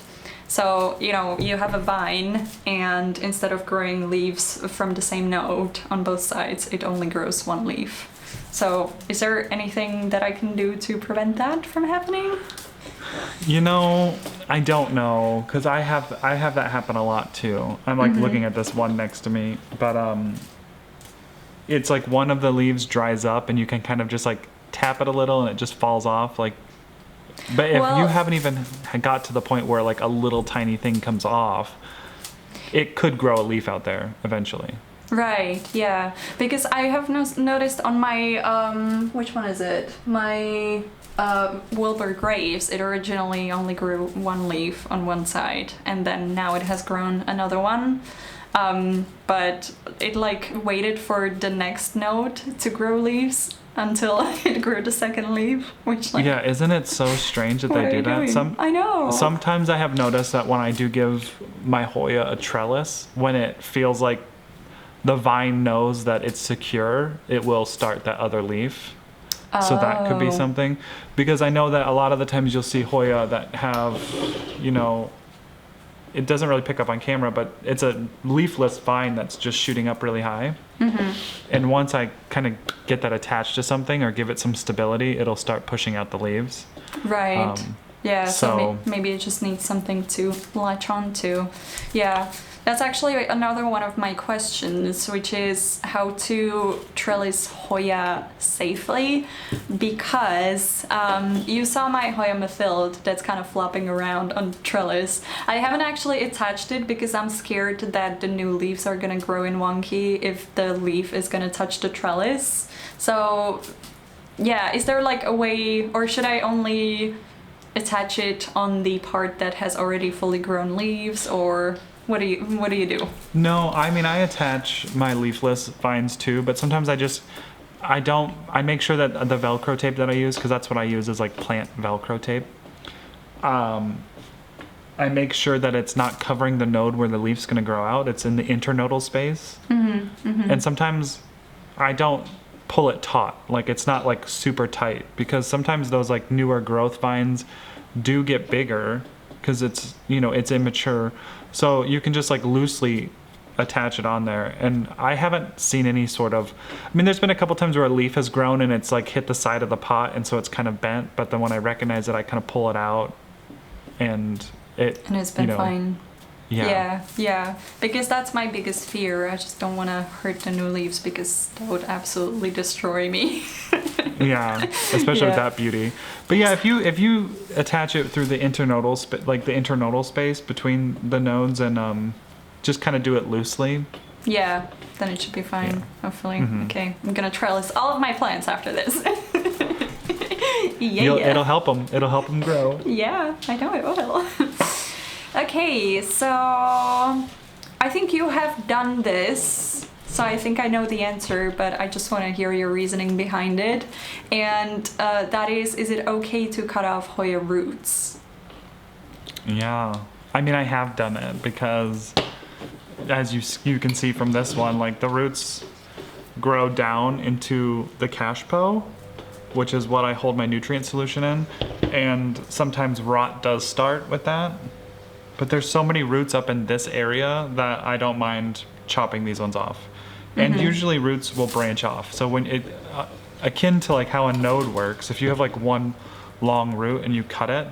So, you know, you have a vine and instead of growing leaves from the same node on both sides, it only grows one leaf. So, is there anything that I can do to prevent that from happening? You know, I don't know, because I have that happen a lot too. I'm like looking at this one next to me, but it's like one of the leaves dries up and you can kind of just like tap it a little and it just falls off. Like, but if you haven't even got to the point where like a little tiny thing comes off, it could grow a leaf out there eventually. Right, yeah, because I have noticed on my which one is it? My Wilbur Graves, it originally only grew one leaf on one side, and then now it has grown another one. But it like waited for the next node to grow leaves until it grew the second leaf, which like, yeah, isn't it so strange that they do that? I know. Sometimes I have noticed that when I do give my Hoya a trellis, when it feels like the vine knows that it's secure, it will start that other leaf. So that could be something, because I know that a lot of the times you'll see Hoya that have, you know, it doesn't really pick up on camera, but it's a leafless vine that's just shooting up really high. And once I kind of get that attached to something or give it some stability, it'll start pushing out the leaves. Right. Yeah, so maybe it just needs something to latch on to. Yeah. That's actually another one of my questions, which is how to trellis Hoya safely, because you saw my Hoya Mathilde that's kind of flopping around on trellis. I haven't actually attached it because I'm scared that the new leaves are gonna grow in wonky if the leaf is gonna touch the trellis. So yeah, is there like a way, or should I only attach it on the part that has already fully grown leaves, or what do you do? No, I mean, I attach my leafless vines too, but sometimes I make sure that the Velcro tape that I use, because that's what I use, is like plant Velcro tape. I make sure that it's not covering the node where the leaf's gonna grow out. It's in the internodal space. And sometimes I don't pull it taut, like it's not like super tight, because sometimes those like newer growth vines do get bigger because it's, you know, it's immature. So you can just like loosely attach it on there. And I haven't seen any sort of, I mean, there's been a couple times where a leaf has grown and it's like hit the side of the pot and so it's kind of bent, but then when I recognize it, I kind of pull it out and it's been fine. Yeah, because that's my biggest fear. I just don't want to hurt the new leaves because that would absolutely destroy me. Yeah, especially with that beauty. But yeah, if you attach it through the internodal space between the nodes and just kind of do it loosely. Yeah, then it should be fine. Hopefully. Okay, I'm gonna trellis all of my plants after this. It'll help them. It'll help them grow. Yeah, I know it will. Okay, so I think you have done this, so I think I know the answer, but I just want to hear your reasoning behind it. And that is it okay to cut off Hoya roots? Yeah, I mean, I have done it because, as you can see from this one, like the roots grow down into the cashpo, which is what I hold my nutrient solution in, and sometimes rot does start with that. But there's so many roots up in this area that I don't mind chopping these ones off. And usually roots will branch off. So when it, akin to like how a node works, if you have like one long root and you cut it,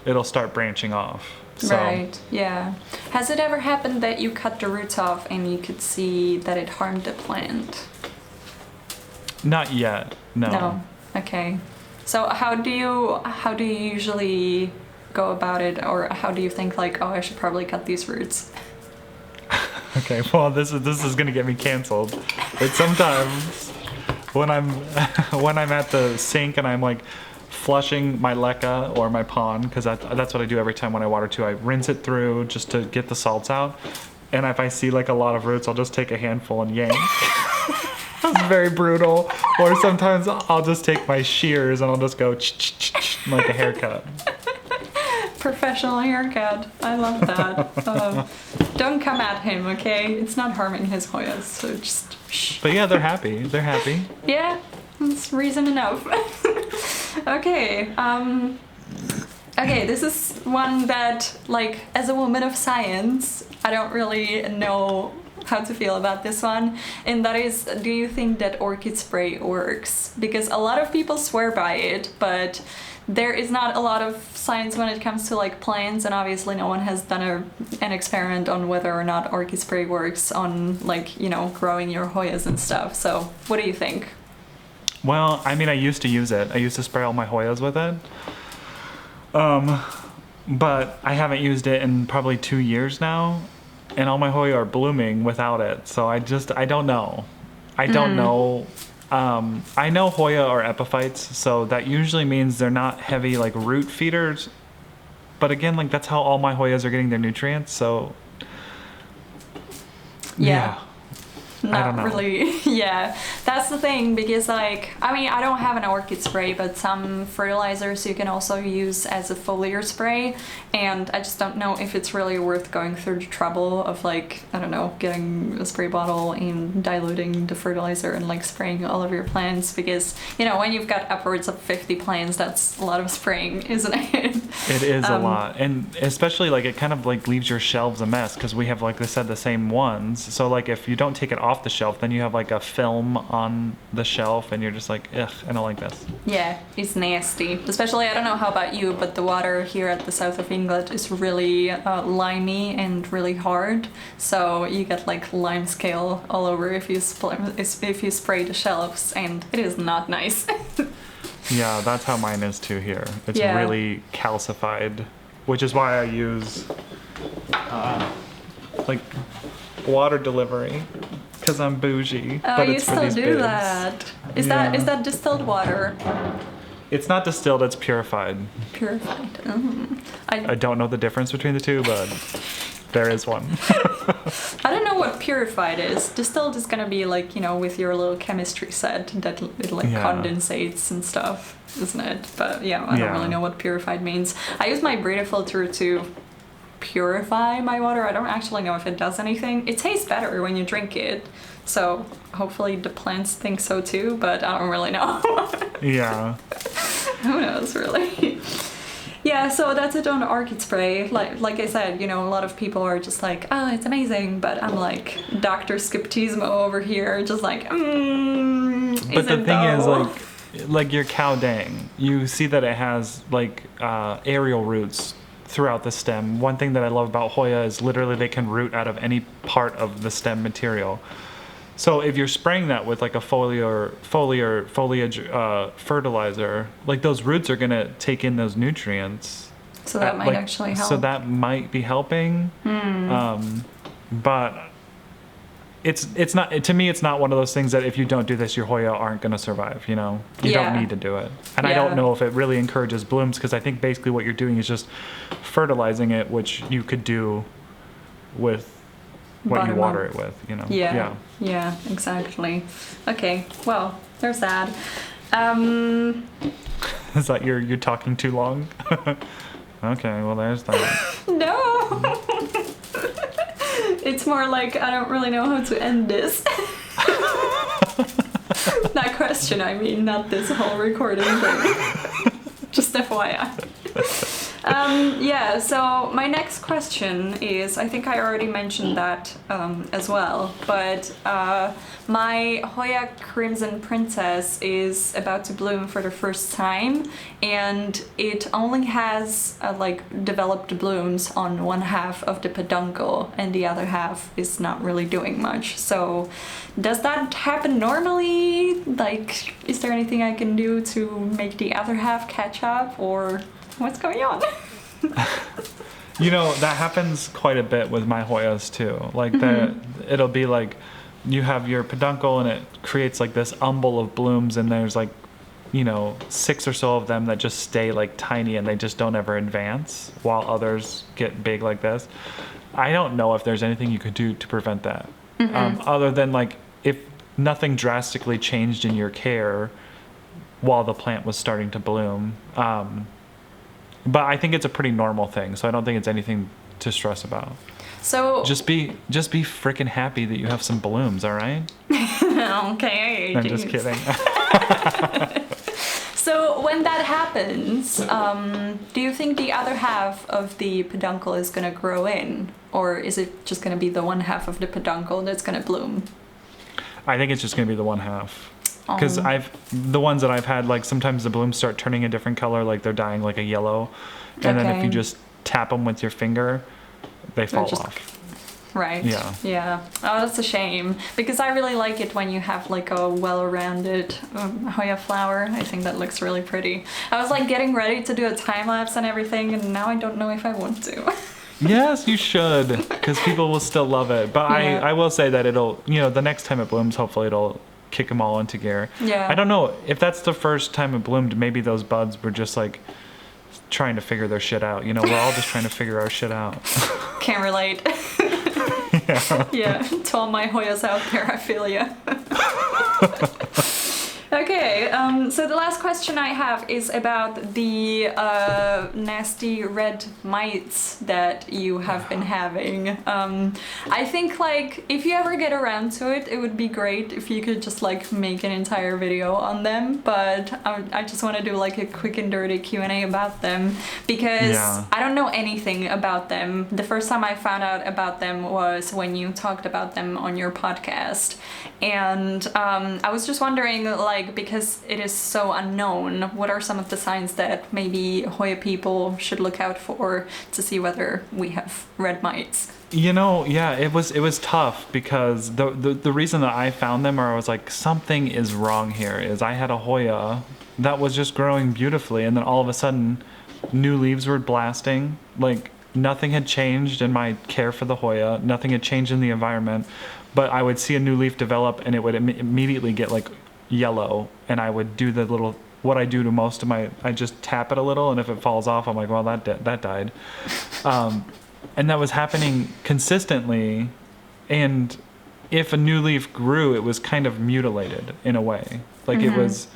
it'll start branching off. So, right, yeah. Has it ever happened that you cut the roots off and you could see that it harmed the plant? Not yet, no. No, okay. So how do you usually go about it, or how do you think like, oh, I should probably cut these roots? Okay, well, this is gonna get me canceled. But sometimes when I'm at the sink and I'm like flushing my leca or my pond, because that's what I do every time when I water too. I rinse it through just to get the salts out. And if I see like a lot of roots, I'll just take a handful and yank. That's very brutal. Or sometimes I'll just take my shears and I'll just go like a haircut. Professional haircut. I love that. Don't come at him, okay? It's not harming his Hoyas, so just shh. But yeah, they're happy. They're happy. Yeah, that's reason enough. Okay. Okay, this is one that, like, as a woman of science, I don't really know how to feel about this one, and that is, do you think that orchid spray works? Because a lot of people swear by it, but there is not a lot of science when it comes to like plants, and obviously no one has done an experiment on whether or not orchid spray works on, like, you know, growing your Hoyas and stuff. So what do you think? Well, I mean, I used to use it. I used to spray all my Hoyas with it. But I haven't used it in probably 2 years now, and all my Hoya are blooming without it. So I don't know. I don't know. I know Hoya are epiphytes, so that usually means they're not heavy like root feeders. But again, like that's how all my Hoyas are getting their nutrients. So yeah. Not really. Yeah, that's the thing, because like, I mean, I don't have an orchid spray, but some fertilizers you can also use as a foliar spray, and I just don't know if it's really worth going through the trouble of, like, I don't know, getting a spray bottle and diluting the fertilizer and like spraying all of your plants, because, you know, when you've got upwards of 50 plants, that's a lot of spraying, isn't it? It is a lot, and especially like it kind of like leaves your shelves a mess, because we have, like I said, the same ones. So like if you don't take it off the shelf, then you have like a film on the shelf, and you're just like, ugh, I don't like this. Yeah, it's nasty. Especially, I don't know how about you, but the water here at the south of England is really limey and really hard. So you get like lime scale all over if you spray the shelves, and it is not nice. Yeah, that's how mine is too here. It's really calcified, which is why I use like water delivery, because I'm bougie. Oh, but you it's for still these do bids. that. Is Yeah. that distilled water? It's not distilled, it's purified. Purified. I don't know the difference between the two, but there is one. I don't know what purified is. Distilled is gonna be like, you know, with your little chemistry set that it like condensates and stuff, isn't it? But yeah, I don't really know what purified means. I use my Brita filter to purify my water. I don't actually know if it does anything. It tastes better when you drink it, so hopefully the plants think so too, but I don't really know. Yeah. Who knows, really? Yeah, so that's it on orchid spray. Like I said, you know, a lot of people are just like, oh, it's amazing, but I'm like Dr. Skeptismo over here, just like, But the thing is, like your cow dang, you see that it has like aerial roots throughout the stem. One thing that I love about Hoya is literally they can root out of any part of the stem material. So if you're spraying that with like a foliage fertilizer, like those roots are gonna take in those nutrients. So that might actually help. So that might be helping. But it's not, to me, it's not one of those things that if you don't do this, your Hoya aren't gonna survive. You know, you don't need to do it. And I don't know if it really encourages blooms, because I think basically what you're doing is just fertilizing it, which you could do with what you water it with, you know. Yeah, exactly. Okay, well, there's that. Is that you're talking too long? Okay, well, there's that. No. It's more like I don't really know how to end this. That question, I mean, not this whole recording thing. Just FYI. Yeah, so my next question is, I think I already mentioned that as well, but my Hoya Crimson Princess is about to bloom for the first time, and it only has like developed blooms on one half of the peduncle, and the other half is not really doing much. So does that happen normally? Like, is there anything I can do to make the other half catch up, or what's going on? You know, that happens quite a bit with my Hoyas too. Like it'll be like you have your peduncle and it creates like this umbel of blooms, and there's like, you know, 6 or so of them that just stay like tiny and they just don't ever advance, while others get big like this. I don't know if there's anything you could do to prevent that, other than like if nothing drastically changed in your care while the plant was starting to bloom. But I think it's a pretty normal thing, so I don't think it's anything to stress about. So just be freaking happy that you have some blooms, all right? Okay. I'm just kidding. So when that happens, do you think the other half of the peduncle is going to grow in? Or is it just going to be the one half of the peduncle that's going to bloom? I think it's just going to be the one half. Because the ones that I've had, like sometimes the blooms start turning a different color, like they're dying like a yellow. And then if you just tap them with your finger, they fall off. Right. Yeah. Yeah. Oh, that's a shame. Because I really like it when you have like a well-rounded Hoya flower. I think that looks really pretty. I was like getting ready to do a time lapse and everything, and now I don't know if I want to. Yes, you should, because people will still love it. But Yeah. I will say that it'll, the next time it blooms, hopefully it'll kick them all into gear. Yeah. I don't know if that's the first time it bloomed. Maybe those buds were just like trying to figure their shit out. We're all just trying to figure our shit out. Can't relate. Yeah, to all my Hoyas out there, I feel ya. Okay, so the last question I have is about the nasty red mites that you have been having. I think like if you ever get around to it, it would be great if you could just like make an entire video on them, but I just want to do like a quick and dirty Q&A about them because I don't know anything about them. The first time I found out about them was when you talked about them on your podcast, and I was just wondering, like, because it is so unknown, what are some of the signs that maybe Hoya people should look out for to see whether we have red mites? It was tough because the reason that I found them, or I was like, something is wrong here, is I had a Hoya that was just growing beautifully, and then all of a sudden new leaves were blasting. Like nothing had changed in my care for the Hoya, nothing had changed in the environment, but I would see a new leaf develop and it would immediately get like yellow, and I would do what I do to most of I just tap it a little, and if it falls off, I'm like, well, that died. And that was happening consistently, and if a new leaf grew, it was kind of mutilated in a way. Like it was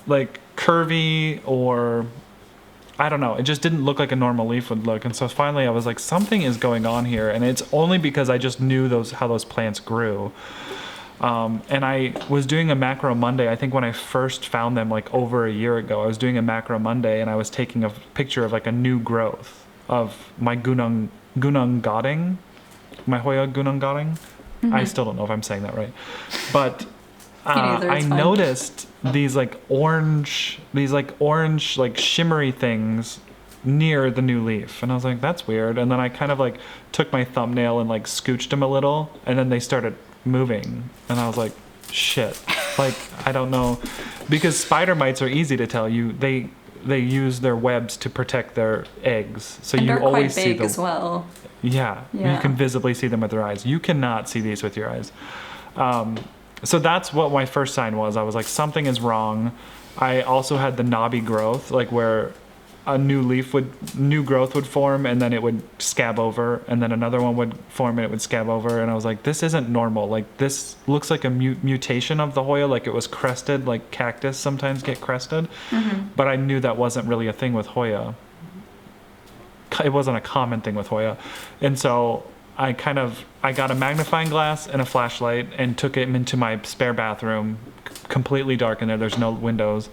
like curvy, or I don't know, it just didn't look like a normal leaf would look. And so finally I was like, something is going on here, and it's only because I just knew how those plants grew. And I was doing a Macro Monday, I think when I first found them like over a year ago, I was doing a Macro Monday and I was taking a picture of like a new growth of my Gunung Gading, my Hoya Gunung Gading. I still don't know if I'm saying that right. But I noticed these orange like shimmery things near the new leaf, and I was like, that's weird. And then I kind of like took my thumbnail and like scooched them a little, and then they started moving, and I was like, shit. Like, I don't know, because spider mites are easy to tell. They use their webs to protect their eggs, so and you always see them as well. Yeah, you can visibly see them with your eyes. You cannot see these with your eyes. So that's what my first sign was. I was like, something is wrong. I also had the knobby growth, like where a new growth would form, and then it would scab over, and then another one would form and it would scab over, and I was like, this isn't normal. Like, this looks like a mutation of the Hoya, like it was crested, like cactus sometimes get crested. But I knew that wasn't really a thing with Hoya. It wasn't a common thing with Hoya. And so I got a magnifying glass and a flashlight and took it into my spare bathroom, completely dark in there, there's no windows.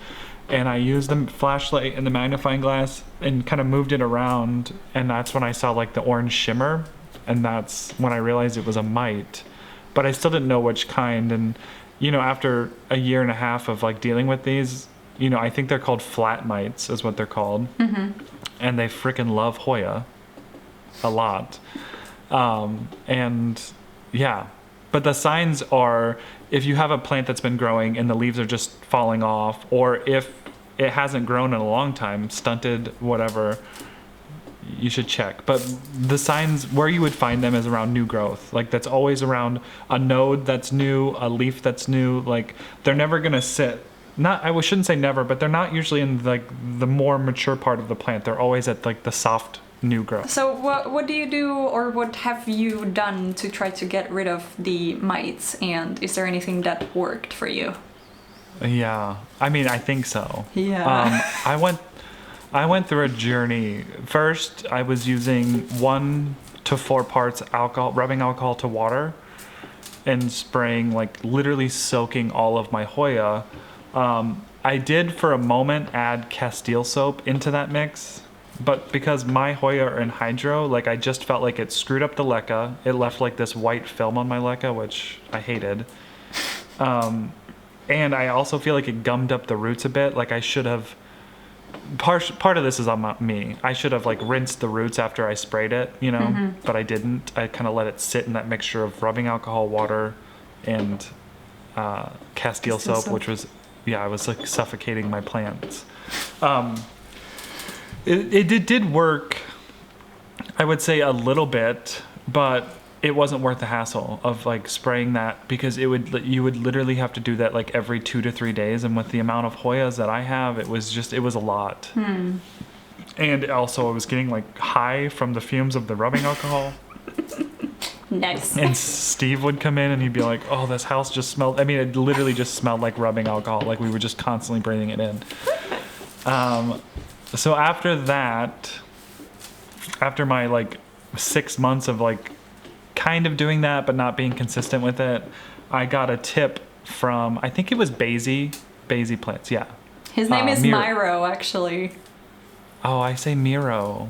And I used the flashlight and the magnifying glass and kind of moved it around, and that's when I saw like the orange shimmer, and that's when I realized it was a mite. But I still didn't know which kind, and after a year and a half of like dealing with these, I think they're called flat mites is what they're called. And they freaking love Hoya a lot. And yeah, but the signs are, if you have a plant that's been growing and the leaves are just falling off, or if it hasn't grown in a long time, stunted, whatever, you should check. But the signs where you would find them is around new growth. Like, that's always around a node that's new, a leaf that's new. Like, they're never gonna sit, shouldn't say never, but they're not usually in like the more mature part of the plant. They're always at like the soft new growth. So what do you do, or what have you done to try to get rid of the mites? And is there anything that worked for you? Yeah, I mean, I think so. Yeah. I went through a journey. First, I was using 1 to 4 parts alcohol, rubbing alcohol to water, and spraying, like literally soaking all of my Hoya. I did for a moment add Castile soap into that mix, but because my Hoya are in hydro, like I just felt like it screwed up the leca. It left like this white film on my leca, which I hated. And I also feel like it gummed up the roots a bit. Like I should have, part of this is on me. I should have like rinsed the roots after I sprayed it, you know, but I didn't. I kind of let it sit in that mixture of rubbing alcohol, water, and Castile soap, which was, yeah, I was like suffocating my plants. It did work, I would say a little bit, but it wasn't worth the hassle of like spraying that, because you would literally have to do that like every 2 to 3 days, and with the amount of Hoyas that I have, it was a lot. And also I was getting like high from the fumes of the rubbing alcohol. Nice. And Steve would come in and he'd be like, oh, this house just smelled, I mean, it literally just smelled like rubbing alcohol, like we were just constantly breathing it in. So after that, after my like 6 months of like kind of doing that but not being consistent with it, I got a tip from, I think it was Basie Plants, yeah. His name is Myro, actually. Oh, I say Myro.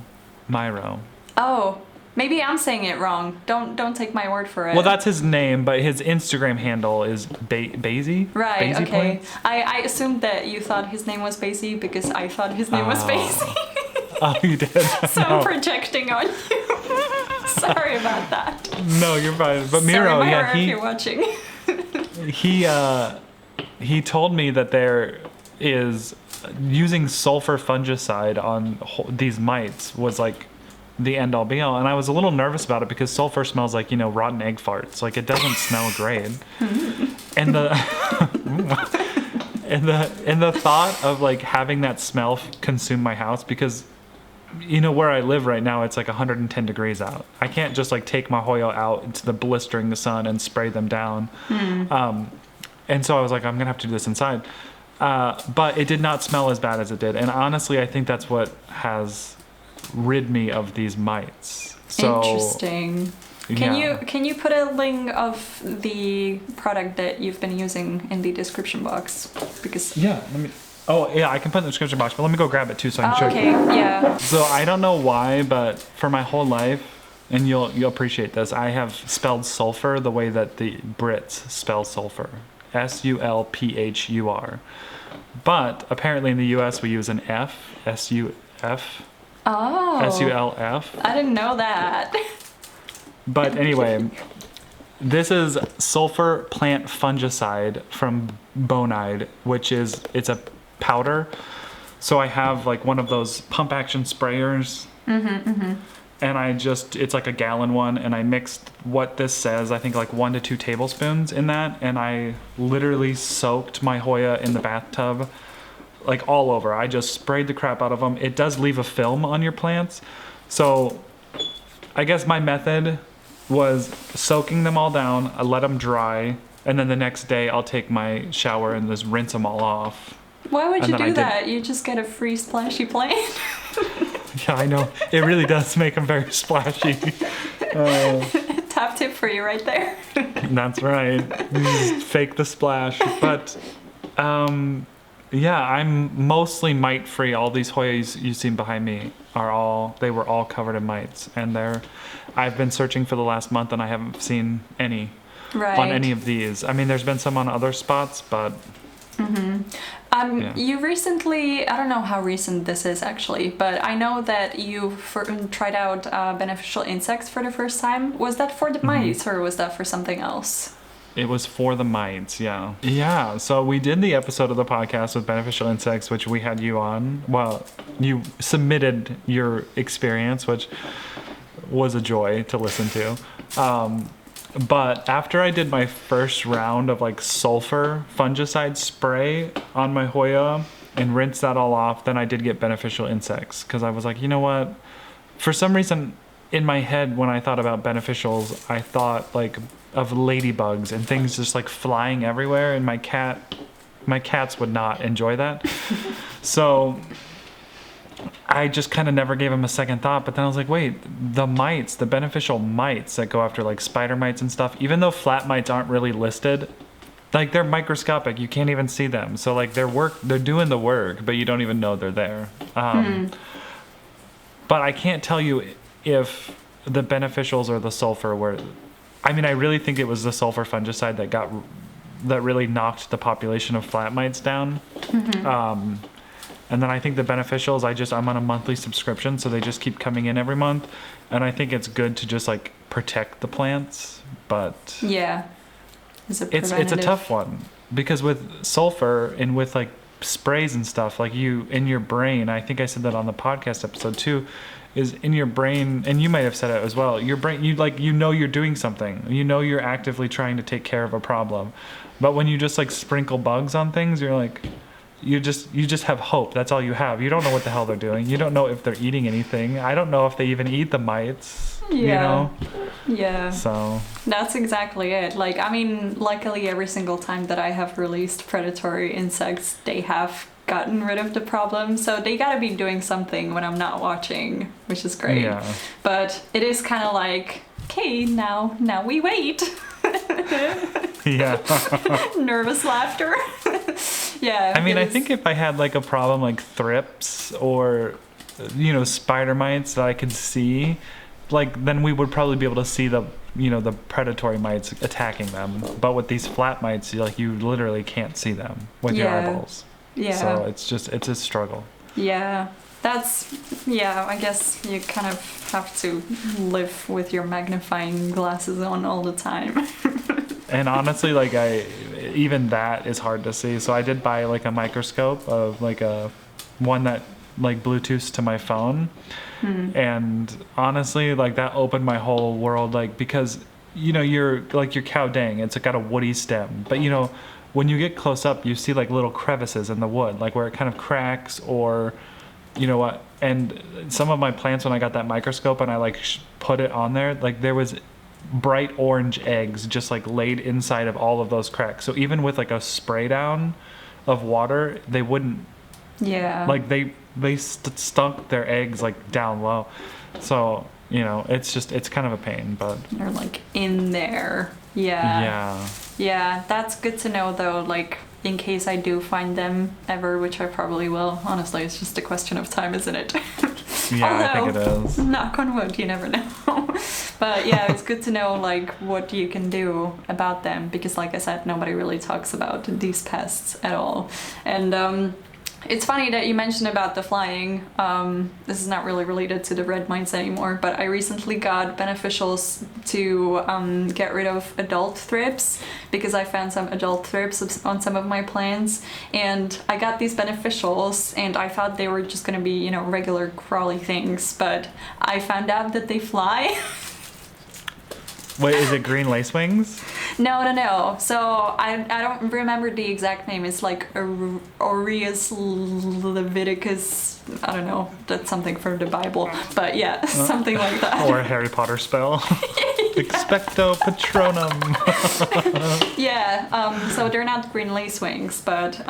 Oh, maybe I'm saying it wrong. Don't take my word for it. Well, that's his name, but his Instagram handle is Basie. Right, Basie okay. Plants? I assumed that you thought his name was Basie because I thought his name was Basie. Oh, you did? So No. I'm projecting on you. Sorry about that. No, you're fine. But Miro, Sorry, Myra, yeah, if you're watching. he told me that there is using sulfur fungicide on these mites was like the end all be all, and I was a little nervous about it because sulfur smells like, you know, rotten egg farts. Like it doesn't smell great. And the and the thought of like having that smell consume my house, because you know where I live right now, it's like 110 degrees out. I can't just like take my Hoya out into the blistering sun and spray them down. And so I was like, I'm gonna have to do this inside. But it did not smell as bad as it did, and honestly, I think that's what has rid me of these mites. So interesting. Can you put a link of the product that you've been using in the description box? Because yeah, I can put it in the description box, but let me go grab it too so I can show you. Okay, yeah. So I don't know why, but for my whole life, and you'll appreciate this, I have spelled sulfur the way that the Brits spell sulfur. Sulphur. But apparently in the US we use an F, S-U-F. Oh. S-U-L-F. I didn't know that. But anyway, this is sulfur plant fungicide from Bonide, which is, it's a powder. So I have like one of those pump action sprayers. And it's like a gallon one, and I mixed what this says, I think like 1 to 2 tablespoons in that, and I literally soaked my Hoya in the bathtub, like all over. I just sprayed the crap out of them. It does leave a film on your plants, so I guess my method was soaking them all down, I let them dry, and then the next day I'll take my shower and just rinse them all off. Why would you do that? You just get a free splashy plant. Yeah, I know. It really does make them very splashy. Top tip for you right there. That's right. Just fake the splash. But yeah, I'm mostly mite free. All these Hoyas you see behind me they were all covered in mites, and I've been searching for the last month and I haven't seen any on any of these. I mean, there's been some on other spots, but you recently, I don't know how recent this is actually, but I know that you tried out beneficial insects for the first time. Was that for the mites or was that for something else? It was for the mites, yeah. Yeah, so we did the episode of the podcast with beneficial insects, which we had you on. Well, you submitted your experience, which was a joy to listen to. But after I did my first round of like sulfur fungicide spray on my Hoya and rinsed that all off, then I did get beneficial insects, because I was like, you know what? for some reason in my head when I thought about beneficials, I thought like of ladybugs and things just like flying everywhere, and my cats would not enjoy that. So I just kind of never gave them a second thought. But then I was like, wait, the beneficial mites that go after like spider mites and stuff, even though flat mites aren't really listed, like they're microscopic, you can't even see them. So like they're doing the work, but you don't even know they're there. But I can't tell you if the beneficials or the sulfur were. I mean, I really think it was the sulfur fungicide that really knocked the population of flat mites down. And then I think the beneficials, I'm on a monthly subscription, so they just keep coming in every month. And I think it's good to just like protect the plants, but yeah, it's a tough one, because with sulfur and with like sprays and stuff, like in your brain, I think I said that on the podcast episode too, is in your brain, and you might have said it as well, your brain, you're doing something, you're actively trying to take care of a problem. But when you just like sprinkle bugs on things, you're like, you just have hope. That's all you have. You don't know what the hell they're doing. You don't know if they're eating anything. I don't know if they even eat the mites. Yeah. Yeah. So that's exactly it. Like, I mean, luckily every single time that I have released predatory insects, they have gotten rid of the problem. So they gotta be doing something when I'm not watching, which is great. Yeah. But it is kind of like, okay, now we wait. Yeah. Nervous laughter. Yeah. I mean, I think if I had like a problem like thrips or, spider mites that I could see, like then we would probably be able to see the predatory mites attacking them. But with these flat mites, you literally can't see them with your eyeballs. Yeah. So it's a struggle. Yeah. I guess you kind of have to live with your magnifying glasses on all the time. And honestly, like even that is hard to see. So I did buy like a microscope of like one that like Bluetooths to my phone. And honestly, like that opened my whole world, like, because you're like your cow dang, it's got a woody stem, but when you get close up, you see like little crevices in the wood, like where it kind of cracks, or what. And some of my plants, when I got that microscope and I like put it on there, like there was bright orange eggs just like laid inside of all of those cracks. So even with like a spray down of water, they wouldn't. Yeah. Like they stunk their eggs like down low. So it's kind of a pain, but they're like in there. Yeah, that's good to know though, like in case I do find them ever, which I probably will. Honestly, it's just a question of time, isn't it? Yeah. Although, I think it is. Knock on wood, you never know. But yeah, it's good to know like what you can do about them, because like I said, nobody really talks about these pests at all. And it's funny that you mentioned about the flying. This is not really related to the red mites anymore, but I recently got beneficials to get rid of adult thrips, because I found some adult thrips on some of my plants, and I got these beneficials and I thought they were just gonna be, regular crawly things, but I found out that they fly. Wait, is it green lacewings? No. So I don't remember the exact name. It's like Aureus Leviticus. I don't know. That's something from the Bible. But yeah, something like that. Or a Harry Potter spell. Expecto Patronum. Yeah. So they're not green lacewings, but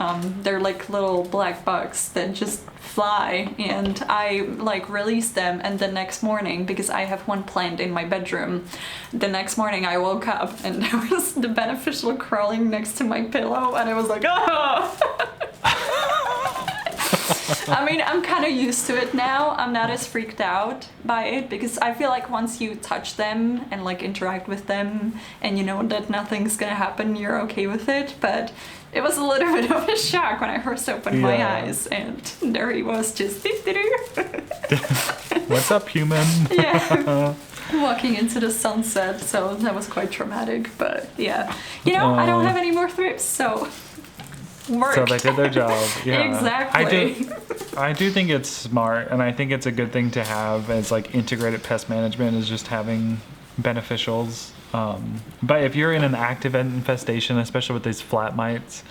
they're like little black bugs that just fly, and I like released them, and the next morning, because I have one plant in my bedroom, the next morning I woke up and there was the beneficial crawling next to my pillow, and I was like, oh. I mean, I'm kind of used to it now. I'm not as freaked out by it, because I feel like once you touch them and like interact with them and you know that nothing's gonna happen, you're okay with it. But it was a little bit of a shock when I first opened my eyes, and there he was, just what's up, human? Yeah. Walking into the sunset, so that was quite traumatic. But yeah, I don't have any more thrips, so worked. So they did their job. Yeah. Exactly. I do think it's smart, and I think it's a good thing to have as like integrated pest management, is just having beneficials. But if you're in an active infestation, especially with these flat mites,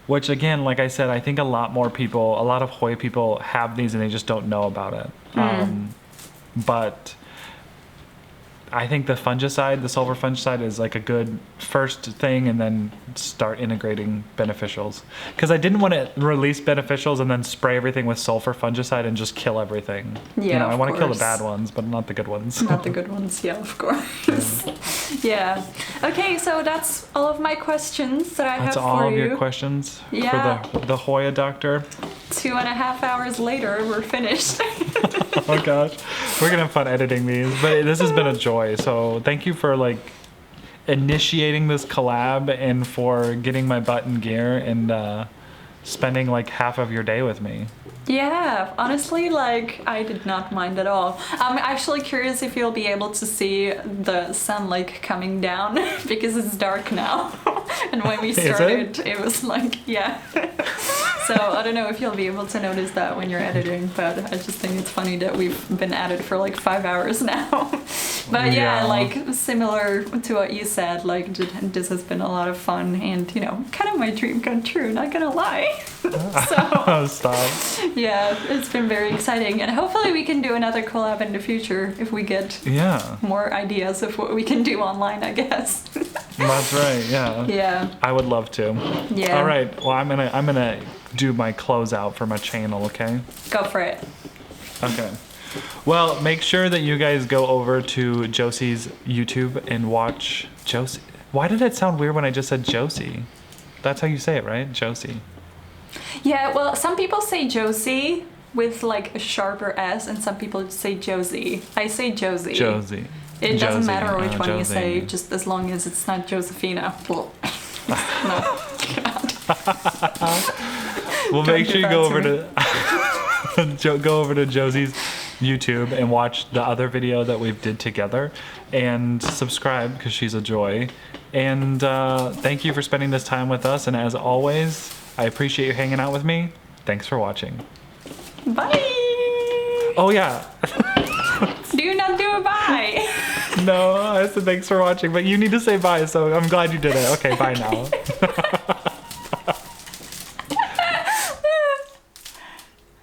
which again, like I said, I think a lot of Hoya people have these and they just don't know about it. but I think the fungicide, the sulfur fungicide, is like a good first thing, and then start integrating beneficials. Because I didn't want to release beneficials and then spray everything with sulfur fungicide and just kill everything. Yeah, I want to kill the course. bad ones, but not the good ones. Not the good ones, yeah, of course. Yeah. Okay, so that's all of my questions that I That's have all for of you. your questions Yeah. for the Hoya doctor. 2.5 hours later, we're finished. Oh gosh, we're gonna have fun editing these, but this has been a joy. So thank you for like initiating this collab and for getting my butt in gear and spending like half of your day with me. Yeah, honestly, like, I did not mind at all. I'm actually curious if you'll be able to see the sun, like, coming down, because it's dark now. And when we started, it was like, yeah. So I don't know if you'll be able to notice that when you're editing, but I just think it's funny that we've been at it for like 5 hours now. But yeah, like, similar to what you said, like, this has been a lot of fun and, you know, kind of my dream come true, not gonna lie. So, stop. yeah, it's been very exciting, and hopefully we can do another collab in the future if we get more ideas of what we can do online, I guess. That's right. Yeah. Yeah. I would love to. Yeah. All right. Well, I'm gonna do my closeout for my channel. Okay. Go for it. Okay. Well, make sure that you guys go over to Josie's YouTube and watch Josie. Why did it sound weird when I just said Josie? That's how you say it, right? Josie. Yeah, well, some people say Josie with like a sharper S, and some people say Josie. I say Josie. Josie. It doesn't Josie. matter which one Josie. you say, just as long as it's not Josephina. Well, no, God. Well, Don't make do sure you that go to over to go over to Josie's YouTube and watch the other video that we did together, and subscribe because she's a joy. And thank you for spending this time with us. And as always, I appreciate you hanging out with me. Thanks for watching. Bye. Oh yeah. Do you not do a bye? No, I said thanks for watching, but you need to say bye, so I'm glad you did it. Okay, bye now.